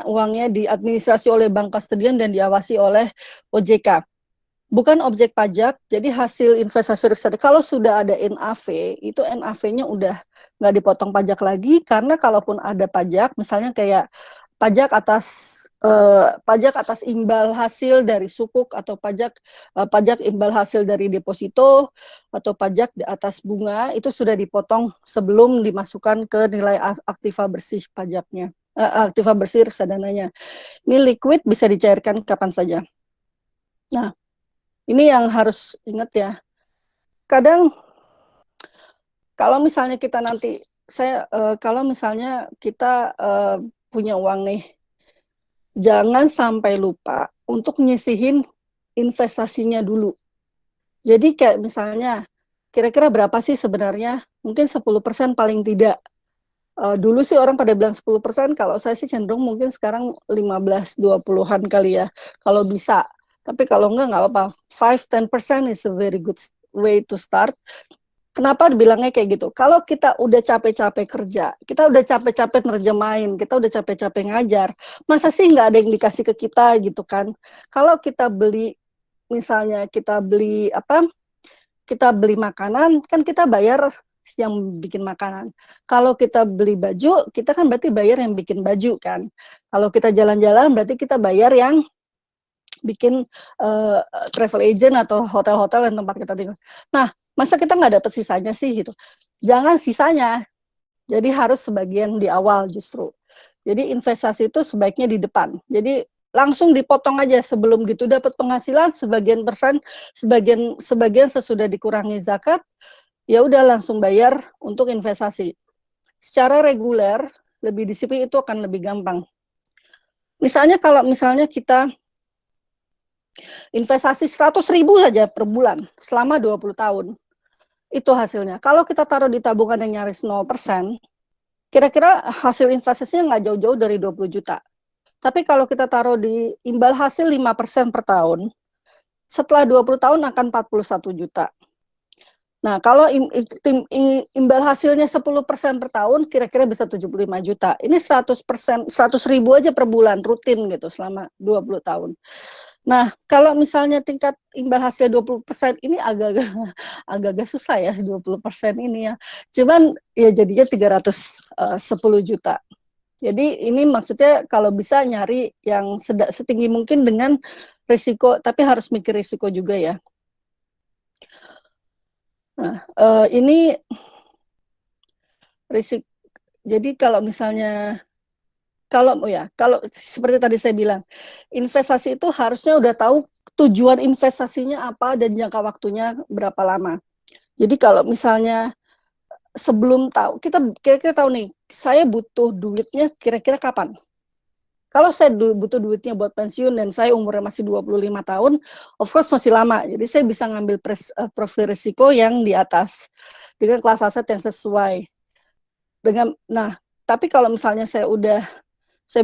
uangnya diadministrasi oleh bank kustodian dan diawasi oleh OJK. Bukan objek pajak, jadi hasil investasi reksadana kalau sudah ada NAV, itu NAV-nya udah nggak dipotong pajak lagi karena kalaupun ada pajak, misalnya kayak pajak atas imbal hasil dari sukuk atau pajak imbal hasil dari deposito atau pajak di atas bunga itu sudah dipotong sebelum dimasukkan ke nilai aktiva bersih pajaknya, aktiva bersih reksadananya. Ini liquid bisa dicairkan kapan saja. Nah, ini yang harus ingat ya. Kadang kalau misalnya kita nanti kalau misalnya kita punya uang nih, jangan sampai lupa untuk nyisihin investasinya dulu. Jadi kayak misalnya kira-kira berapa sih sebenarnya? Mungkin 10% paling tidak. Dulu sih orang pada bilang 10%, kalau saya sih cenderung mungkin sekarang 15-20-an kali ya, kalau bisa. Tapi kalau nggak apa-apa. 5-10% is a very good way to start. Kenapa dibilangnya kayak gitu? Kalau kita udah capek-capek kerja, kita udah capek-capek nerjemahin, kita udah capek-capek ngajar, masa sih nggak ada yang dikasih ke kita gitu kan? Kalau kita beli, misalnya kita beli makanan, kan kita bayar yang bikin makanan. Kalau kita beli baju, kita kan berarti bayar yang bikin baju kan. Kalau kita jalan-jalan, berarti kita bayar yang bikin travel agent atau hotel-hotel yang tempat kita tinggal. Nah, masa kita nggak dapat sisanya sih gitu? Jangan sisanya, jadi harus sebagian di awal justru. Jadi investasi itu sebaiknya di depan. Jadi langsung dipotong aja sebelum gitu dapat penghasilan sebagian persen, sebagian sesudah dikurangi zakat, ya udah langsung bayar untuk investasi. Secara reguler lebih disiplin itu akan lebih gampang. Misalnya kalau kita investasi 100.000 saja per bulan selama 20 tahun. Itu hasilnya. Kalau kita taruh di tabungan yang nyaris 0%, kira-kira hasil investasinya nggak jauh-jauh dari 20 juta. Tapi kalau kita taruh di imbal hasil 5% per tahun, setelah 20 tahun akan 41 juta. Nah, kalau imbal hasilnya 10% per tahun, kira-kira bisa 75 juta. Ini 100%, 100.000 aja per bulan, rutin gitu selama 20 tahun. Nah, kalau misalnya tingkat imbal hasil 20% ini agak-agak susah ya, 20% ini ya. Cuman ya jadinya 310 juta. Jadi ini maksudnya kalau bisa nyari yang setinggi mungkin dengan risiko, tapi harus mikir risiko juga ya. Nah, ini risiko. Jadi kalau misalnya kalau seperti tadi saya bilang, investasi itu harusnya udah tahu tujuan investasinya apa dan jangka waktunya berapa lama. Jadi kalau misalnya sebelum tahu, kita kira-kira tahu nih, saya butuh duitnya kira-kira kapan? Kalau saya butuh duitnya buat pensiun dan saya umurnya masih 25 tahun, of course masih lama. Jadi saya bisa ngambil profil risiko yang di atas dengan kelas aset yang sesuai. Tapi kalau misalnya saya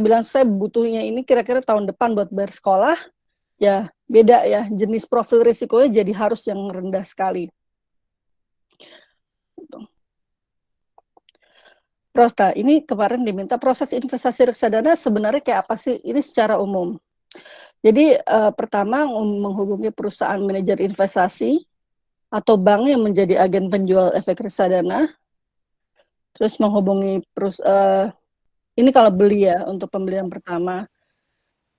bilang saya butuhnya ini kira-kira tahun depan buat bayar sekolah, ya beda ya, jenis profil risikonya jadi harus yang rendah sekali. Prosta, ini kemarin diminta proses investasi reksadana sebenarnya kayak apa sih? Ini secara umum. Jadi pertama menghubungi perusahaan manajer investasi atau bank yang menjadi agen penjual efek reksadana. Terus menghubungi ini kalau beli ya, untuk pembelian pertama.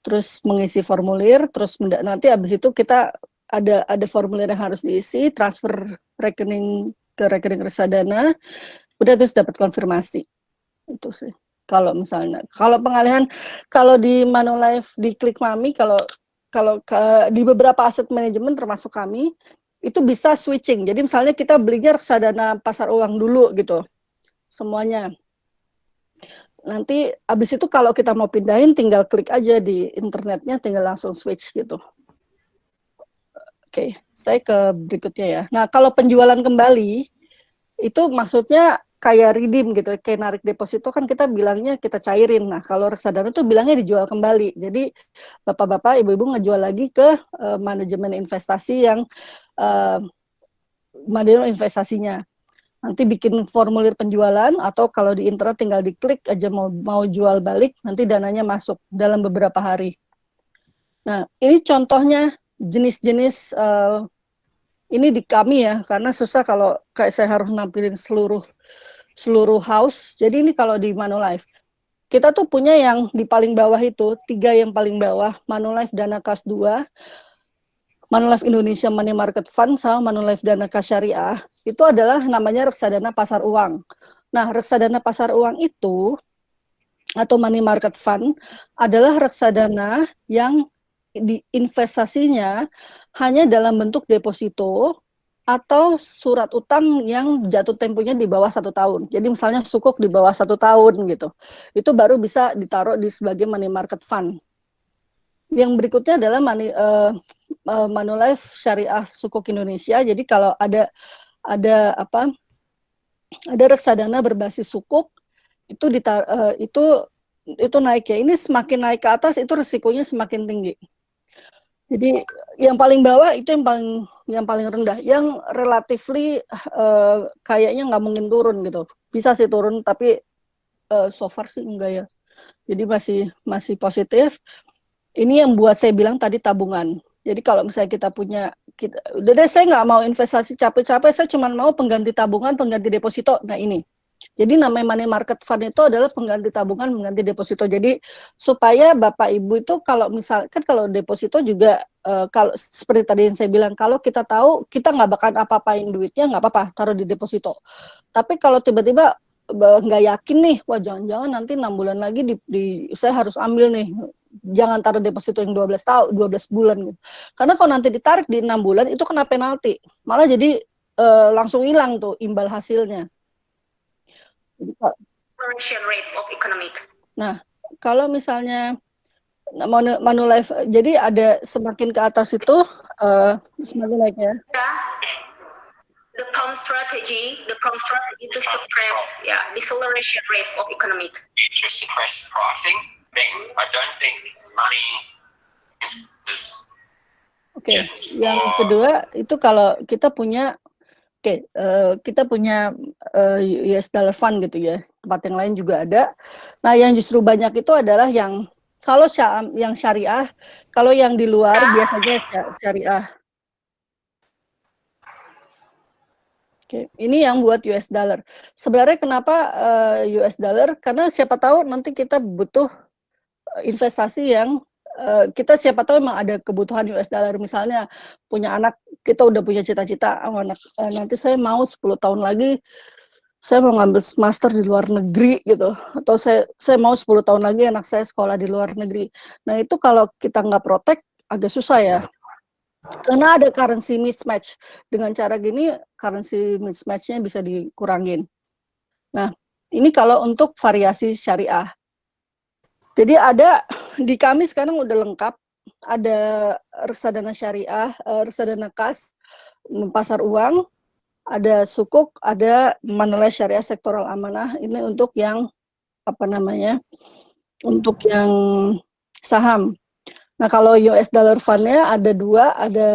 Terus mengisi formulir, terus nanti habis itu kita ada formulir yang harus diisi, transfer rekening ke rekening reksadana, udah terus dapat konfirmasi. Itu sih. Kalau misalnya, kalau pengalihan, kalau di Manulife di Klik Mami, kalau kalau di beberapa aset manajemen termasuk kami itu bisa switching. Jadi misalnya kita belinya reksadana pasar uang dulu gitu, semuanya. Nanti abis itu kalau kita mau pindahin tinggal klik aja di internetnya, tinggal langsung switch gitu. Oke, saya ke berikutnya ya. Nah, kalau penjualan kembali itu maksudnya kayak redeem gitu, kayak narik deposito kan kita bilangnya kita cairin. Nah, kalau reksadana tuh bilangnya dijual kembali. Jadi bapak-bapak, ibu-ibu ngejual lagi ke manajemen investasi yang manajemen investasinya. Nanti bikin formulir penjualan atau kalau di internet tinggal diklik aja mau jual balik, nanti dananya masuk dalam beberapa hari. Nah, ini contohnya jenis-jenis ini di kami ya, karena susah kalau kayak saya harus nampilin seluruh house. Jadi ini kalau di Manulife, kita tuh punya yang di paling bawah itu, 3 yang paling bawah, Manulife Dana Kas 2, Manulife Indonesia Money Market Fund, sama Manulife Dana Kas Syariah, itu adalah namanya reksadana pasar uang. Nah, reksadana pasar uang itu, atau money market fund, adalah reksadana yang investasinya hanya dalam bentuk deposito atau surat utang yang jatuh temponya di bawah 1 tahun. Jadi misalnya sukuk di bawah 1 tahun gitu. Itu baru bisa ditaruh di sebagai money market fund. Yang berikutnya adalah Manulife Syariah Sukuk Indonesia. Jadi kalau ada reksadana berbasis sukuk itu naik ya. Ini semakin naik ke atas itu risikonya semakin tinggi. Jadi yang paling bawah itu yang paling rendah, yang relatively kayaknya nggak mungkin turun gitu. Bisa sih turun, tapi so far sih enggak ya. Jadi masih positif. Ini yang buat saya bilang tadi tabungan. Jadi kalau misalnya udah deh saya nggak mau investasi capek-capek, saya cuma mau pengganti tabungan, pengganti deposito. Nah ini. Jadi namanya money market fund itu adalah pengganti tabungan, pengganti deposito. Jadi supaya Bapak Ibu itu kalau misalkan kalau deposito juga kalau seperti tadi yang saya bilang, kalau kita tahu kita nggak bakal apa-apain duitnya, nggak apa-apa taruh di deposito. Tapi kalau tiba-tiba nggak yakin nih, wah jangan-jangan nanti 6 bulan lagi saya harus ambil nih, jangan taruh deposito yang 12 bulan gitu. Karena kalau nanti ditarik di 6 bulan itu kena penalti, malah jadi langsung hilang tuh imbal hasilnya. Nah, kalau misalnya Manulife, jadi ada semakin ke atas itu semakin naik ya. The prompt strategy to suppress deceleration rate of economic. To suppress pricing, I don't think money is this. Oke, yang kedua itu kalau kita punya kita punya US dollar fund gitu ya, tempat yang lain juga ada. Nah, yang justru banyak itu adalah yang kalau yang syariah, kalau yang di luar biasanya syariah. Oke, ini yang buat US dollar. Sebenarnya kenapa US dollar? Karena siapa tahu nanti kita butuh investasi yang kita siapa tahu memang ada kebutuhan US dollar, misalnya punya anak, kita udah punya cita-cita anak nanti saya mau 10 tahun lagi saya mau ngambil master di luar negeri gitu, atau saya mau 10 tahun lagi anak saya sekolah di luar negeri. Nah itu kalau kita nggak protect agak susah ya, karena ada currency mismatch. Dengan cara gini currency mismatch-nya bisa dikurangin. Nah ini kalau untuk variasi syariah. Jadi ada di kami sekarang udah lengkap, ada reksadana syariah, reksadana kas, pasar uang, ada sukuk, ada Manulife Syariah Sektoral Amanah. Ini untuk yang untuk yang saham. Nah kalau US dollar fund-nya ada 2, ada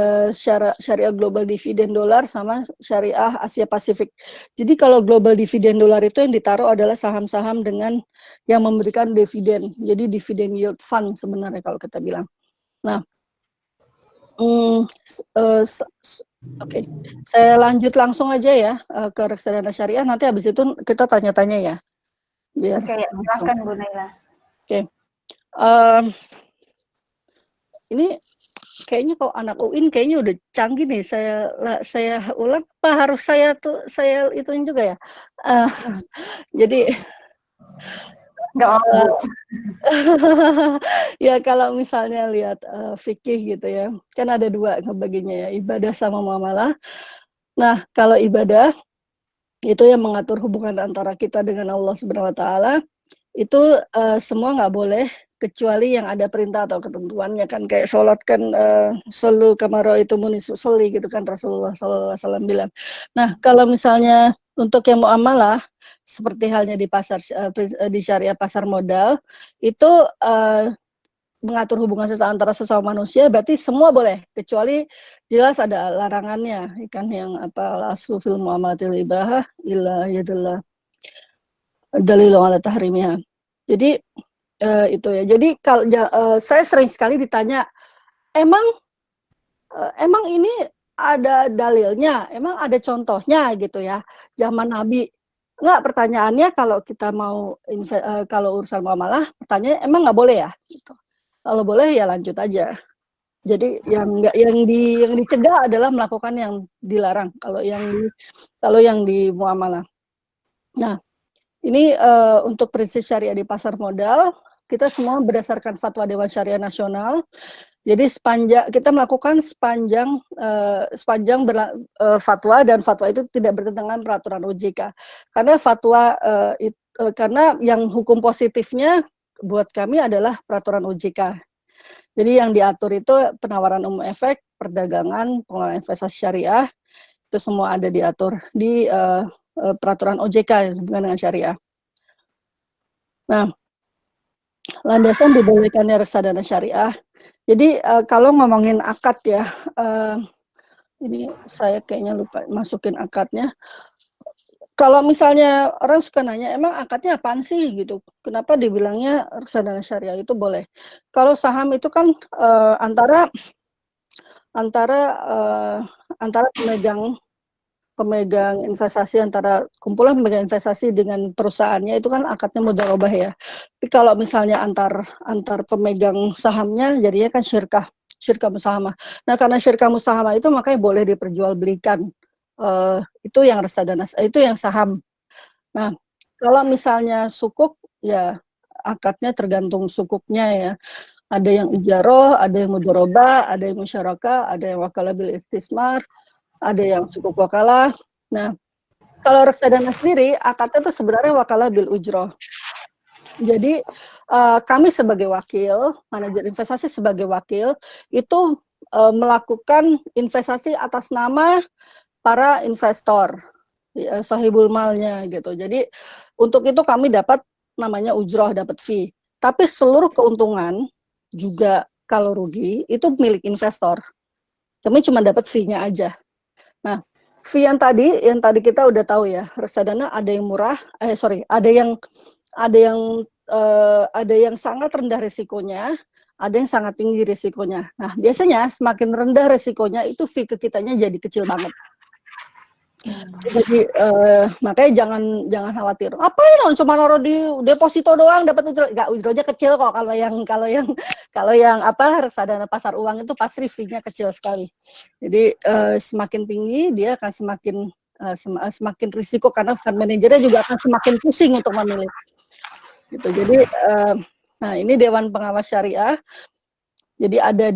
Syariah Global Dividend Dollar sama Syariah Asia Pasifik. Jadi kalau Global Dividend Dollar itu yang ditaruh adalah saham-saham dengan yang memberikan dividen. Jadi dividen yield fund sebenarnya kalau kita bilang. Nah, oke, saya lanjut langsung aja ya ke reksadana syariah. Nanti habis itu kita tanya-tanya ya. Biar Oke, silakan Bu Naila. Oke. Ini kayaknya kalau anak UIN kayaknya udah canggih nih. Saya ulang apa harus saya ituin juga ya. Jadi nggak mau. Ya kalau misalnya lihat fikih gitu ya, kan ada dua ngebaginya ya, ibadah sama muamalah. Nah kalau ibadah itu yang mengatur hubungan antara kita dengan Allah Subhanahu Wa Taala, itu semua nggak boleh kecuali yang ada perintah atau ketentuannya kan, kayak sholat kan, shollu kama ra'aitumuni usolli gitu kan Rasulullah SAW bilang. Nah kalau misalnya untuk yang muamalah seperti halnya di pasar di syariah pasar modal itu mengatur hubungan antara sesama manusia berarti semua boleh kecuali jelas ada larangannya kan, yang apa al-aslu fil muamalatil ibahah illa yadullah dalilu ala tahrimiha. Jadi itu ya. Jadi kalau saya sering sekali ditanya, emang ini ada dalilnya, emang ada contohnya gitu ya, zaman Nabi. Enggak, pertanyaannya kalau kita mau kalau urusan muamalah, pertanyaannya emang nggak boleh ya? Gitu. Kalau boleh ya lanjut aja. Jadi yang dicegah adalah melakukan yang dilarang. Kalau yang di muamalah. Nah, ini untuk prinsip syariah di pasar modal, kita semua berdasarkan fatwa Dewan Syariah Nasional. Jadi kita melakukan sepanjang fatwa, dan fatwa itu tidak bertentangan peraturan OJK. Karena fatwa karena yang hukum positifnya buat kami adalah peraturan OJK. Jadi yang diatur itu penawaran umum efek, perdagangan, pengelolaan investasi syariah, itu semua ada diatur di peraturan OJK hubungan dengan syariah. Nah, landasan dibolehkannya reksadana syariah. Jadi kalau ngomongin akad ya, ini saya kayaknya lupa masukin akadnya. Kalau misalnya orang suka nanya, emang akadnya apaan sih gitu? Kenapa dibilangnya reksadana syariah itu boleh? Kalau saham itu kan antara pemegang investasi, antara kumpulan pemegang investasi dengan perusahaannya itu kan akadnya mudharabah ya. Tapi kalau misalnya antar pemegang sahamnya jadinya kan syirkah musahamah. Nah, karena syirkah musahamah itu makanya boleh diperjualbelikan. Itu yang reksadana, itu yang saham. Nah, kalau misalnya sukuk ya akadnya tergantung sukuknya ya. Ada yang ijaroh, ada yang mudharabah, ada yang musyarakah, ada yang wakalah bil istismar, ada yang sukuk wakalah. Nah, kalau reksadana sendiri akadnya itu sebenarnya wakalah bil ujroh. Jadi kami sebagai wakil, manajer investasi sebagai wakil itu melakukan investasi atas nama para investor, sahibul malnya gitu. Jadi untuk itu kami dapat namanya ujroh, dapat fee. Tapi seluruh keuntungan juga kalau rugi itu milik investor. Kami cuma dapat fee-nya aja. Nah, fee yang tadi kita udah tahu ya, reksadana ada yang murah, ada yang sangat rendah risikonya, ada yang sangat tinggi risikonya. Nah, biasanya semakin rendah risikonya itu fee ke kitanya jadi kecil banget. Jadi makanya jangan khawatir. Apa ya, cuma naruh di deposito doang dapat ujroh? Enggak, ujrohnya kecil kok. Kalau yang apa reksadana pasar uang itu pasti fee-nya kecil sekali. Jadi semakin tinggi dia akan semakin risiko, karena fund manajernya juga akan semakin pusing untuk memilih. Gitu. Jadi nah ini Dewan Pengawas Syariah. Jadi ada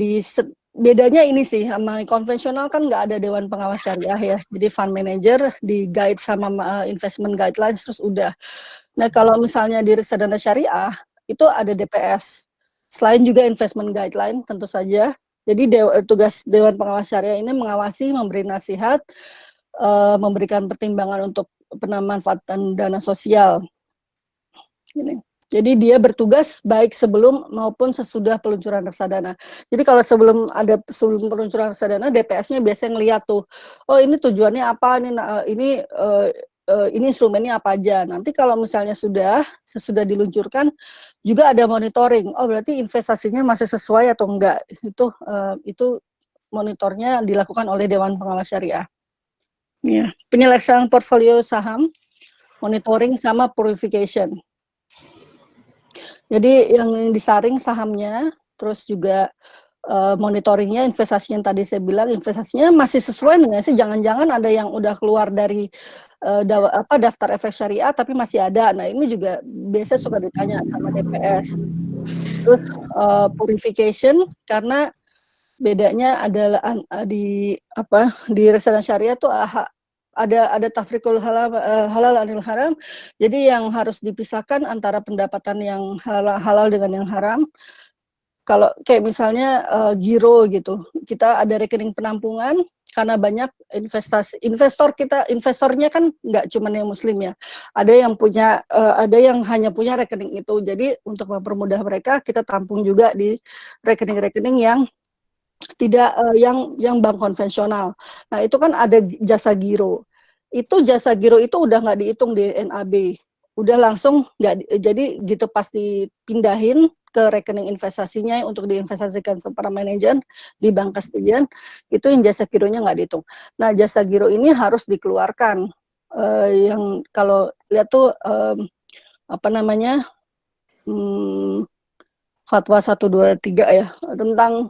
bedanya ini sih, sama konvensional kan nggak ada Dewan Pengawas Syariah ya. Jadi fund manager di guide sama investment guidelines terus udah. Nah kalau misalnya di reksadana syariah itu ada DPS. Selain juga investment guideline tentu saja. Jadi tugas Dewan Pengawas Syariah ini mengawasi, memberi nasihat, memberikan pertimbangan untuk pemanfaatan dana sosial. Ini. Jadi dia bertugas baik sebelum maupun sesudah peluncuran reksadana. Jadi kalau sebelum peluncuran reksadana, DPS-nya biasanya ngeliat tuh, oh ini tujuannya apa, ini instrumennya apa aja. Nanti kalau misalnya sesudah diluncurkan juga ada monitoring. Oh berarti investasinya masih sesuai atau enggak. Itu monitornya dilakukan oleh Dewan Pengawas Syariah. Ya, penyelesaian portfolio saham, monitoring sama purification. Jadi yang disaring sahamnya, terus juga monitoringnya, investasi yang tadi saya bilang, investasinya masih sesuai dengan sih, jangan-jangan ada yang udah keluar dari daftar efek syariah tapi masih ada. Nah ini juga biasa suka ditanya sama DPS. Terus purification, karena bedanya adalah di reksadana syariah tuh ada tafrikul halal anil haram. Jadi yang harus dipisahkan antara pendapatan yang halal dengan yang haram. Kalau kayak misalnya giro gitu, kita ada rekening penampungan karena banyak investornya kan nggak cuma yang muslim ya, ada yang hanya punya rekening itu. Jadi untuk mempermudah mereka, kita tampung juga di rekening-rekening yang tidak yang bank konvensional. Nah itu kan ada jasa giro. Jasa giro itu udah nggak dihitung di NAB, udah langsung nggak. Jadi gitu pasti pindahin ke rekening investasinya untuk diinvestasikan para manajer di bank kastodian, itu yang jasa gironya nggak dihitung. Nah jasa giro ini harus dikeluarkan. Yang kalau lihat tuh Fatwa 123 ya, tentang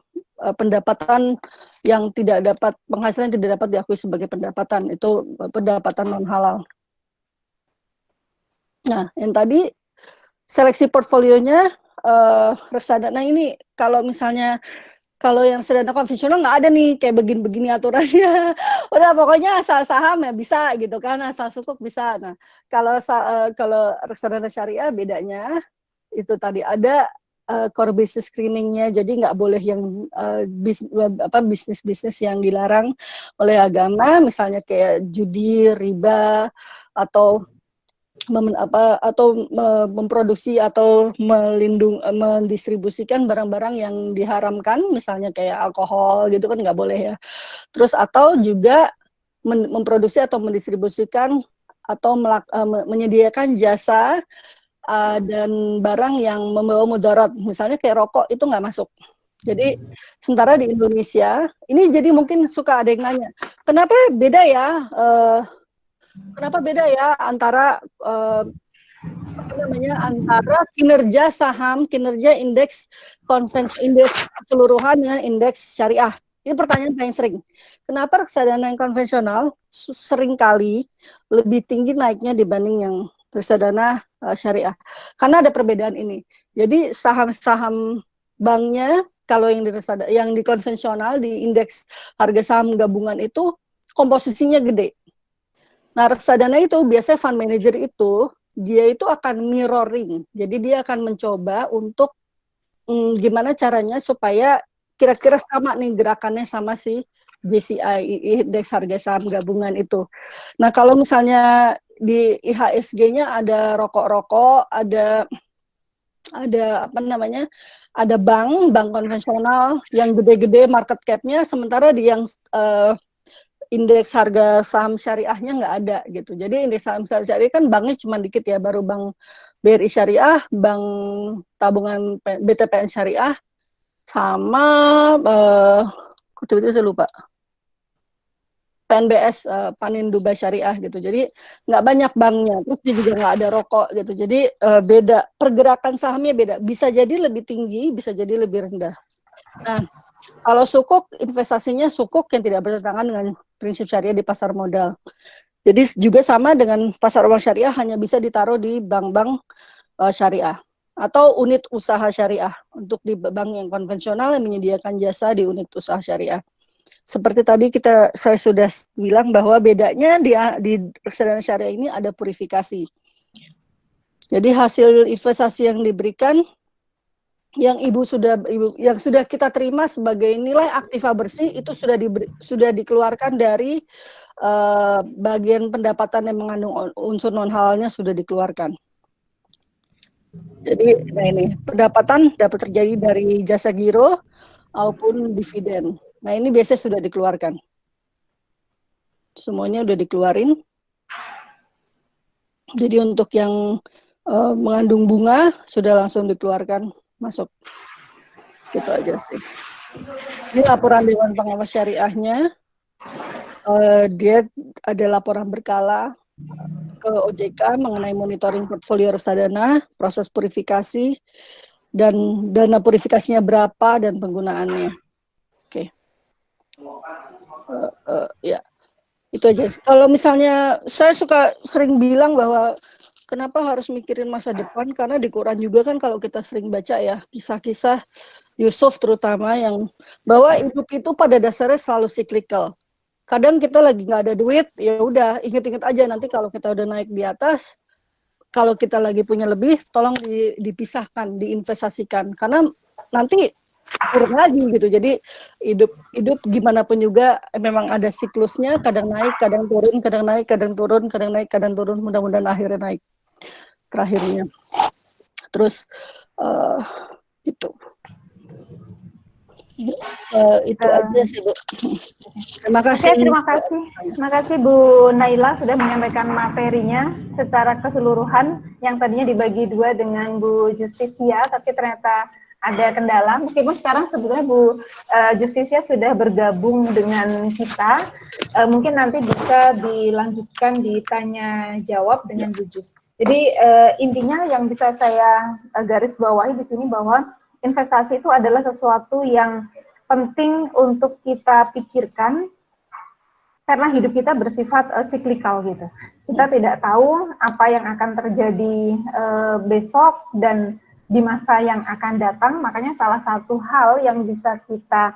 pendapatan yang tidak dapat, penghasilan yang tidak dapat diakui sebagai pendapatan, itu pendapatan non halal. Nah, yang tadi seleksi portfolionya reksadana ini, kalau misalnya yang reksadana konvensional nggak ada nih kayak begini-begini aturannya. Udah pokoknya asal saham ya bisa gitu kan, asal sukuk bisa. Nah, kalau reksadana syariah bedanya itu tadi ada core business screeningnya, jadi nggak boleh yang bisnis-bisnis yang dilarang oleh agama, misalnya kayak judi, riba, atau memproduksi atau mendistribusikan barang-barang yang diharamkan, misalnya kayak alkohol gitu kan nggak boleh ya. Terus atau juga memproduksi atau mendistribusikan atau menyediakan jasa dan barang yang membawa mudarat, misalnya kayak rokok, itu nggak masuk. Jadi sementara di Indonesia ini, jadi mungkin suka ada yang nanya, kenapa beda ya antara antara kinerja saham, kinerja indeks keseluruhan dengan indeks syariah. Ini pertanyaan paling sering. Kenapa reksadana yang konvensional seringkali lebih tinggi naiknya dibanding yang reksadana syariah? Karena ada perbedaan ini. Jadi saham-saham banknya, kalau yang di konvensional, di indeks harga saham gabungan itu komposisinya gede. Nah, reksadana itu biasanya fund manager itu dia itu akan mirroring. Jadi dia akan mencoba untuk gimana caranya supaya kira-kira sama nih gerakannya sama si BCI, indeks harga saham gabungan itu. Nah, kalau misalnya di IHSG-nya ada rokok-rokok, ada bank konvensional yang gede-gede market cap-nya, sementara di yang indeks harga saham syariahnya nggak ada gitu. Jadi indeks saham syariah kan banknya cuma dikit ya, baru bank BRI Syariah, bank tabungan BTPN Syariah, sama saya lupa, PNBS, Panin Dubai Syariah gitu. Jadi nggak banyak banknya, terus dia juga nggak ada rokok gitu. Jadi beda, pergerakan sahamnya beda. Bisa jadi lebih tinggi, bisa jadi lebih rendah. Nah, kalau sukuk, investasinya sukuk yang tidak bertentangan dengan prinsip syariah di pasar modal. Jadi juga sama dengan pasar uang syariah, hanya bisa ditaruh di bank-bank syariah atau unit usaha syariah, untuk di bank yang konvensional yang menyediakan jasa di unit usaha syariah. Seperti tadi saya sudah bilang bahwa bedanya di reksadana syariah ini ada purifikasi. Jadi hasil investasi yang diberikan, yang sudah kita terima sebagai nilai aktiva bersih, itu sudah dikeluarkan dari bagian pendapatan yang mengandung unsur non halalnya, sudah dikeluarkan. Jadi nah ini pendapatan dapat terjadi dari jasa giro maupun dividen. Nah ini biasanya sudah dikeluarkan. Semuanya udah dikeluarin. Jadi untuk yang mengandung bunga sudah langsung dikeluarkan, masuk. Gitu aja sih. Ini laporan Dewan Pengawas Syariahnya. Dia ada laporan berkala ke OJK mengenai monitoring portfolio reksadana, proses purifikasi, dan dana purifikasinya berapa, dan penggunaannya. Ya, itu aja. Kalau misalnya saya sering bilang bahwa kenapa harus mikirin masa depan, karena di Quran juga kan kalau kita sering baca ya kisah-kisah Yusuf terutama yang bahwa hidup itu pada dasarnya selalu cyclical. Kadang kita lagi nggak ada duit, ya udah inget-inget aja nanti kalau kita udah naik di atas, kalau kita lagi punya lebih, tolong dipisahkan, diinvestasikan, karena nanti turun lagi gitu. Jadi hidup gimana pun juga memang ada siklusnya, kadang naik, kadang turun, kadang naik, kadang turun, kadang naik, kadang turun. Mudah-mudahan akhirnya naik terakhirnya. Terus gitu. Itu aja sih Bu. Terima kasih. Oke, terima kasih. Terima kasih Bu Naila sudah menyampaikan materinya secara keseluruhan yang tadinya dibagi dua dengan Bu Justisia, tapi ternyata ada kendala. Meskipun sekarang sebetulnya Bu Justisia sudah bergabung dengan kita, mungkin nanti bisa dilanjutkan ditanya jawab dengan Bu Jus. Jadi intinya yang bisa saya garis bawahi di sini bahwa investasi itu adalah sesuatu yang penting untuk kita pikirkan karena hidup kita bersifat siklikal gitu. Kita tidak tahu apa yang akan terjadi besok dan di masa yang akan datang, makanya salah satu hal yang bisa kita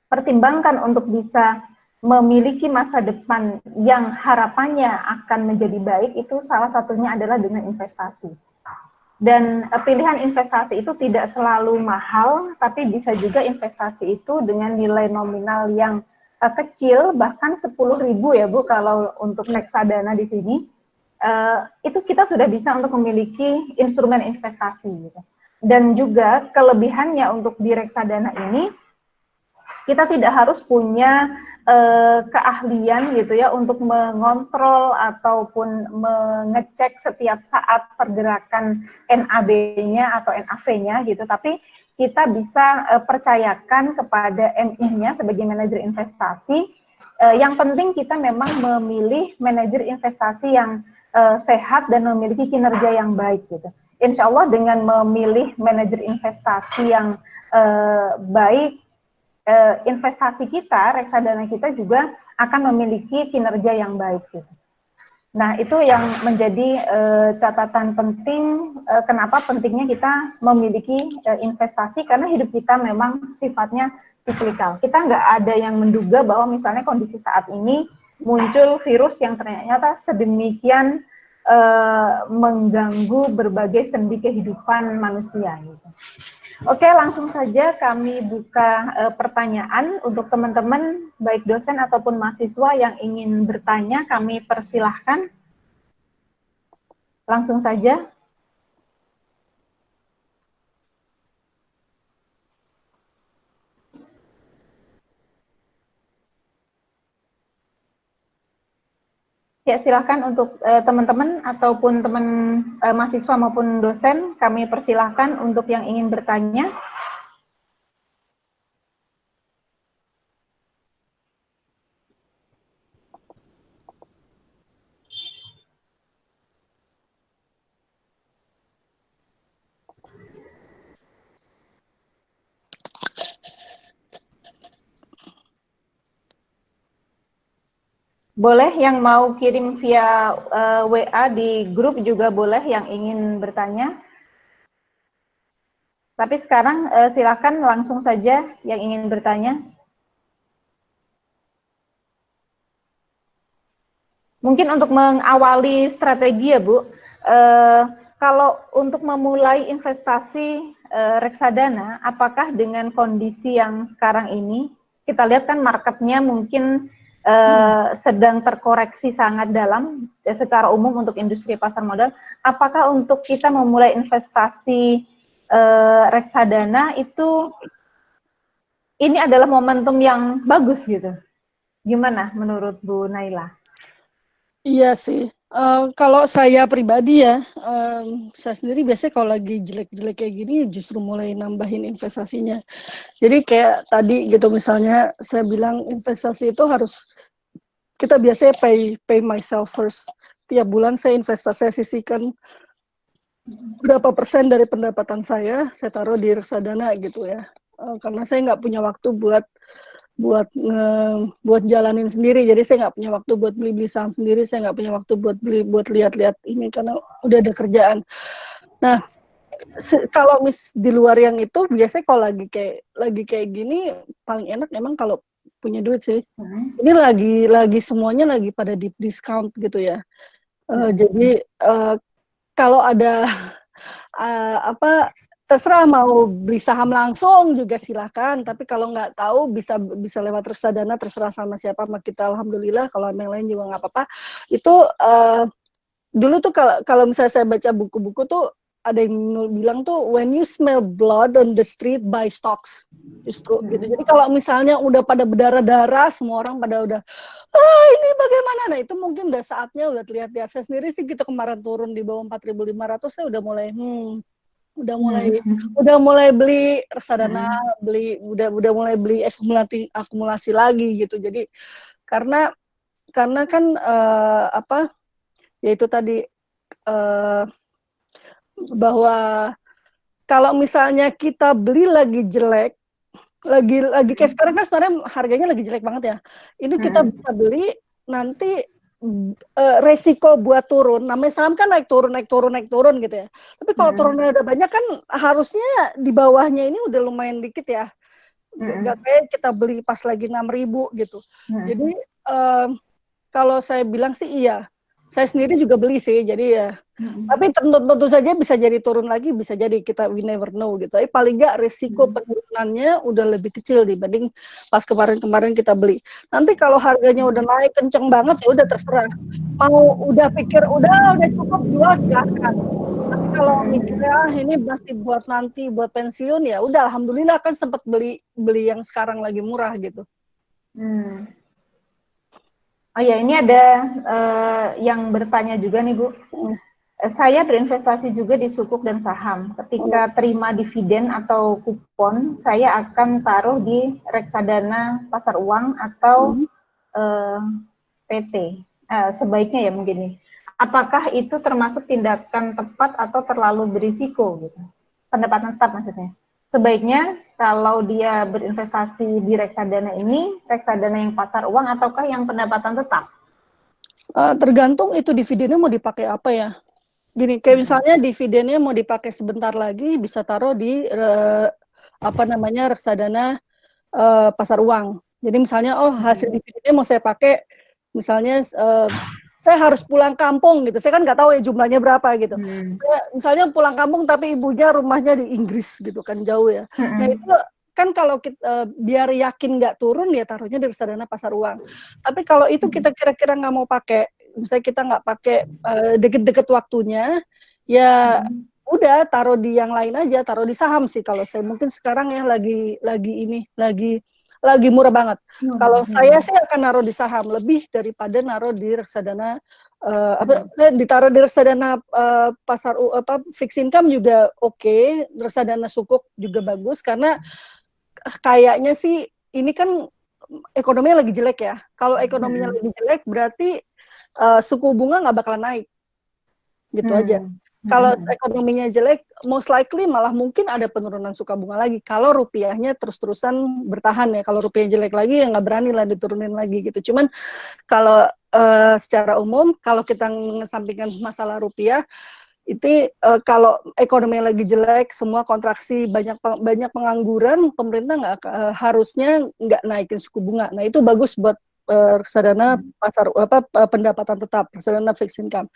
pertimbangkan untuk bisa memiliki masa depan yang harapannya akan menjadi baik itu salah satunya adalah dengan investasi. Dan pilihan investasi itu tidak selalu mahal, tapi bisa juga investasi itu dengan nilai nominal yang kecil, bahkan 10.000 ya Bu, kalau untuk reksadana di sini, itu kita sudah bisa untuk memiliki instrumen investasi. Gitu. Dan juga kelebihannya untuk di reksadana ini, kita tidak harus punya keahlian gitu ya untuk mengontrol ataupun mengecek setiap saat pergerakan NAB-nya atau NAV-nya gitu, tapi kita bisa percayakan kepada MI-nya sebagai manajer investasi. Yang penting kita memang memilih manajer investasi yang sehat dan memiliki kinerja yang baik gitu. Insya Allah dengan memilih manajer investasi yang baik, investasi kita, reksadana kita juga akan memiliki kinerja yang baik. Gitu. Nah, itu yang menjadi catatan penting, kenapa pentingnya kita memiliki investasi, karena hidup kita memang sifatnya siklikal. Kita nggak ada yang menduga bahwa misalnya kondisi saat ini muncul virus yang ternyata sedemikian mengganggu berbagai sendi kehidupan manusia. Gitu. Oke, langsung saja kami buka pertanyaan untuk teman-teman, baik dosen ataupun mahasiswa yang ingin bertanya, kami persilahkan. Langsung saja. Ya, silahkan untuk teman-teman ataupun teman mahasiswa maupun dosen, kami persilahkan untuk yang ingin bertanya. Boleh yang mau kirim via WA di grup juga boleh yang ingin bertanya. Tapi sekarang silakan langsung saja yang ingin bertanya. Mungkin untuk mengawali strategi ya Bu, kalau untuk memulai investasi reksadana, apakah dengan kondisi yang sekarang ini, kita lihat kan marketnya mungkin sedang terkoreksi sangat dalam secara umum untuk industri pasar modal, apakah untuk kita memulai investasi reksadana itu ini adalah momentum yang bagus gitu? Gimana menurut Bu Naila? Iya sih. Kalau saya pribadi ya, saya sendiri biasanya kalau lagi jelek-jelek kayak gini justru mulai nambahin investasinya. Jadi kayak tadi gitu misalnya saya bilang investasi itu harus kita biasanya pay myself first. Tiap bulan saya sisihkan berapa persen dari pendapatan saya taruh di reksadana gitu ya. Karena saya nggak punya waktu buat buat jalanin sendiri. Jadi saya nggak punya waktu buat beli saham sendiri, saya nggak punya waktu buat lihat-lihat ini karena udah ada kerjaan. Nah, kalau di luar yang itu biasanya kalau lagi kayak gini paling enak emang kalau punya duit sih. Ini lagi semuanya lagi pada deep discount gitu ya. Jadi kalau ada terserah mau beli saham langsung juga silakan, tapi kalau nggak tahu bisa lewat reksadana, terserah sama siapa, sama kita alhamdulillah, kalau yang lain juga nggak apa-apa. Itu dulu tuh kalau misalnya saya baca buku-buku tuh ada yang bilang tuh when you smell blood on the street buy stocks, justru gitu. Jadi kalau misalnya udah pada berdarah-darah, semua orang pada udah ini bagaimana, nah itu mungkin udah saatnya udah lihat-lihat. Saya sendiri sih kita kemarin turun di bawah 4.500 saya udah mulai beli reksadana, udah mulai beli akumulasi lagi gitu. Jadi karena kan yaitu tadi bahwa kalau misalnya kita beli lagi jelek, lagi kayak sekarang kan sebenarnya harganya lagi jelek banget ya. Ini kita bisa beli nanti resiko buat turun, namanya saham kan naik turun gitu ya. Tapi kalau turunnya udah banyak kan harusnya di bawahnya ini udah lumayan dikit ya. Gak kayak kita beli pas lagi 6.000 gitu. Jadi kalau saya bilang sih iya. Saya sendiri juga beli sih, jadi ya. Tapi tentu saja bisa jadi turun lagi, bisa jadi we never know gitu. Tapi paling nggak risiko penurunannya udah lebih kecil dibanding pas kemarin kita beli. Nanti kalau harganya udah naik kenceng banget ya udah terserah. Mau udah pikir udah cukup jual silakan. Tapi kalau mikirnya ini masih buat nanti buat pensiun ya udah alhamdulillah kan sempat beli yang sekarang lagi murah gitu. Oh ya, ini ada yang bertanya juga nih Bu. Saya berinvestasi juga di sukuk dan saham. Ketika terima dividen atau kupon, saya akan taruh di reksadana pasar uang atau PT. Sebaiknya ya mungkin nih. Apakah itu termasuk tindakan tepat atau terlalu berisiko? Gitu? Pendapatan tetap maksudnya. Sebaiknya kalau dia berinvestasi di reksadana ini, reksadana yang pasar uang ataukah yang pendapatan tetap? Tergantung itu dividennya mau dipakai apa ya. Gini, kayak misalnya dividennya mau dipakai sebentar lagi, bisa taruh di reksadana pasar uang. Jadi misalnya, hasil dividennya mau saya pakai, misalnya saya harus pulang kampung gitu. Saya kan nggak tahu ya jumlahnya berapa gitu. Saya, misalnya pulang kampung tapi ibunya rumahnya di Inggris gitu kan, jauh ya. Nah itu kan kalau kita biar yakin nggak turun ya taruhnya di reksadana pasar uang. Tapi kalau itu kita kira-kira nggak mau pakai, misalnya kita nggak pakai deket-deket waktunya, ya udah taruh di yang lain aja, taruh di saham sih kalau saya. Mungkin sekarang ya lagi murah banget. Kalau saya sih akan naruh di saham lebih daripada naruh di reksadana ditaruh di reksadana pasar fixed income juga oke, reksadana sukuk juga bagus karena kayaknya sih ini kan ekonominya lagi jelek ya. Kalau ekonominya lagi jelek berarti suku bunga nggak bakalan naik. Gitu aja. Kalau ekonominya jelek, most likely malah mungkin ada penurunan suku bunga lagi. Kalau rupiahnya terus-terusan bertahan ya. Kalau rupiah jelek lagi ya nggak berani lah diturunin lagi gitu. Cuman kalau secara umum, kalau kita ngesampingkan masalah rupiah, itu kalau ekonomi lagi jelek, semua kontraksi, banyak pengangguran, pemerintah harusnya nggak naikin suku bunga. Nah itu bagus buat reksadana pasar pendapatan tetap, reksadana fixed income.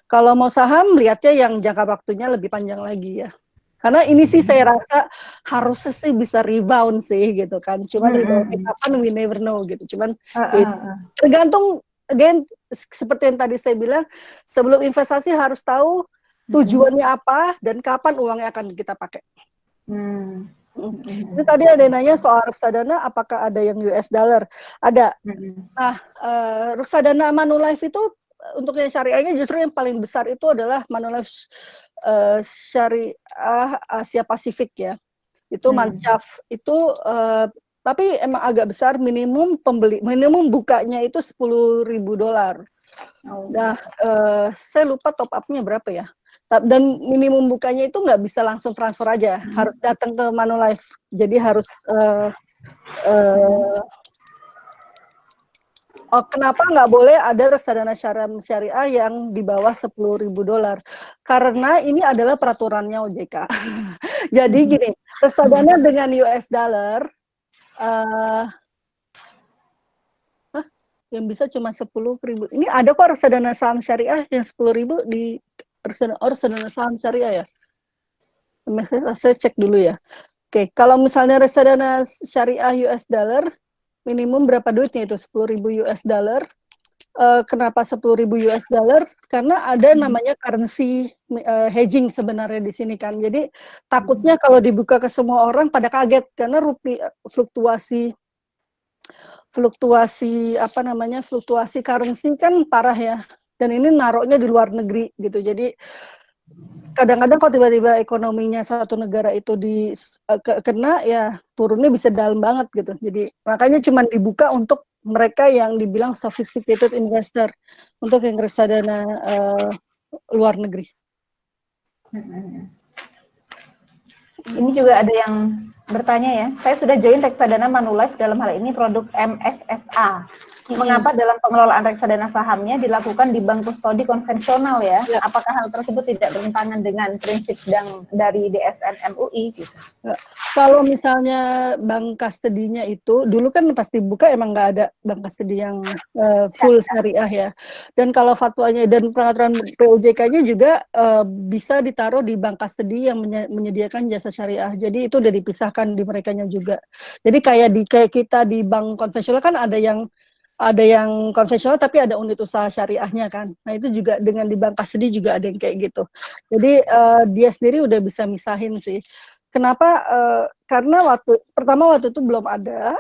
Kalau mau saham, lihatnya yang jangka waktunya lebih panjang lagi ya. Karena ini sih saya rasa harusnya sih bisa rebound sih gitu kan. Cuman reboundnya kapan we never know gitu. Cuman tergantung, again seperti yang tadi saya bilang, sebelum investasi harus tahu tujuannya apa dan kapan uangnya akan kita pakai. Ini tadi ada yang nanya soal reksadana, apakah ada yang US dollar? Ada. Nah, reksadana Manulife itu untuk yang syariahnya justru yang paling besar itu adalah Manulife Syariah Asia Pasifik ya. Itu Mancaf itu tapi emang agak besar, minimum bukanya itu $10.000. Nah, saya lupa top up-nya berapa ya. Dan minimum bukanya itu nggak bisa langsung transfer aja, harus datang ke Manulife. Jadi harus Eh, Oh, kenapa nggak boleh ada reksadana syariah yang di bawah $10.000? Karena ini adalah peraturannya OJK. Jadi gini, reksadana dengan US dollar yang bisa cuma 10.000. Ini ada kok reksadana saham syariah yang 10.000 di reksadana saham syariah ya. Saya cek dulu ya. Oke, kalau misalnya reksadana syariah US dollar minimum berapa duitnya itu? 10.000 US dollar. Kenapa 10.000 US dollar? Karena ada namanya currency hedging sebenarnya di sini kan. Jadi takutnya kalau dibuka ke semua orang pada kaget karena rupiah fluktuasi currency kan parah ya. Dan ini naruhnya di luar negeri gitu. Jadi kadang-kadang kalau tiba-tiba ekonominya satu negara itu kena ya turunnya bisa dalam banget gitu. Jadi makanya cuma dibuka untuk mereka yang dibilang sophisticated investor, untuk yang reksadana luar negeri. Ini juga ada yang bertanya ya, saya sudah join reksadana Manulife, dalam hal ini produk MSSA. Mengapa dalam pengelolaan reksadana sahamnya dilakukan di bank kustodi konvensional ya? Apakah hal tersebut tidak bertentangan dengan prinsip dari DSN MUI? Gitu? Kalau misalnya bank kustodinya itu, dulu kan pas dibuka emang nggak ada bank kustodi yang full syariah ya. Dan kalau fatwanya dan peraturan POJK-nya juga bisa ditaruh di bank kustodi yang menyediakan jasa syariah. Jadi itu udah dipisahkan di merekanya juga. Jadi kayak kita di bank konvensional kan ada yang konvensional tapi ada unit usaha syariahnya kan. Nah itu juga dengan di bank kustodi juga ada yang kayak gitu. Jadi dia sendiri udah bisa misahin sih. Kenapa? Karena waktu itu belum ada.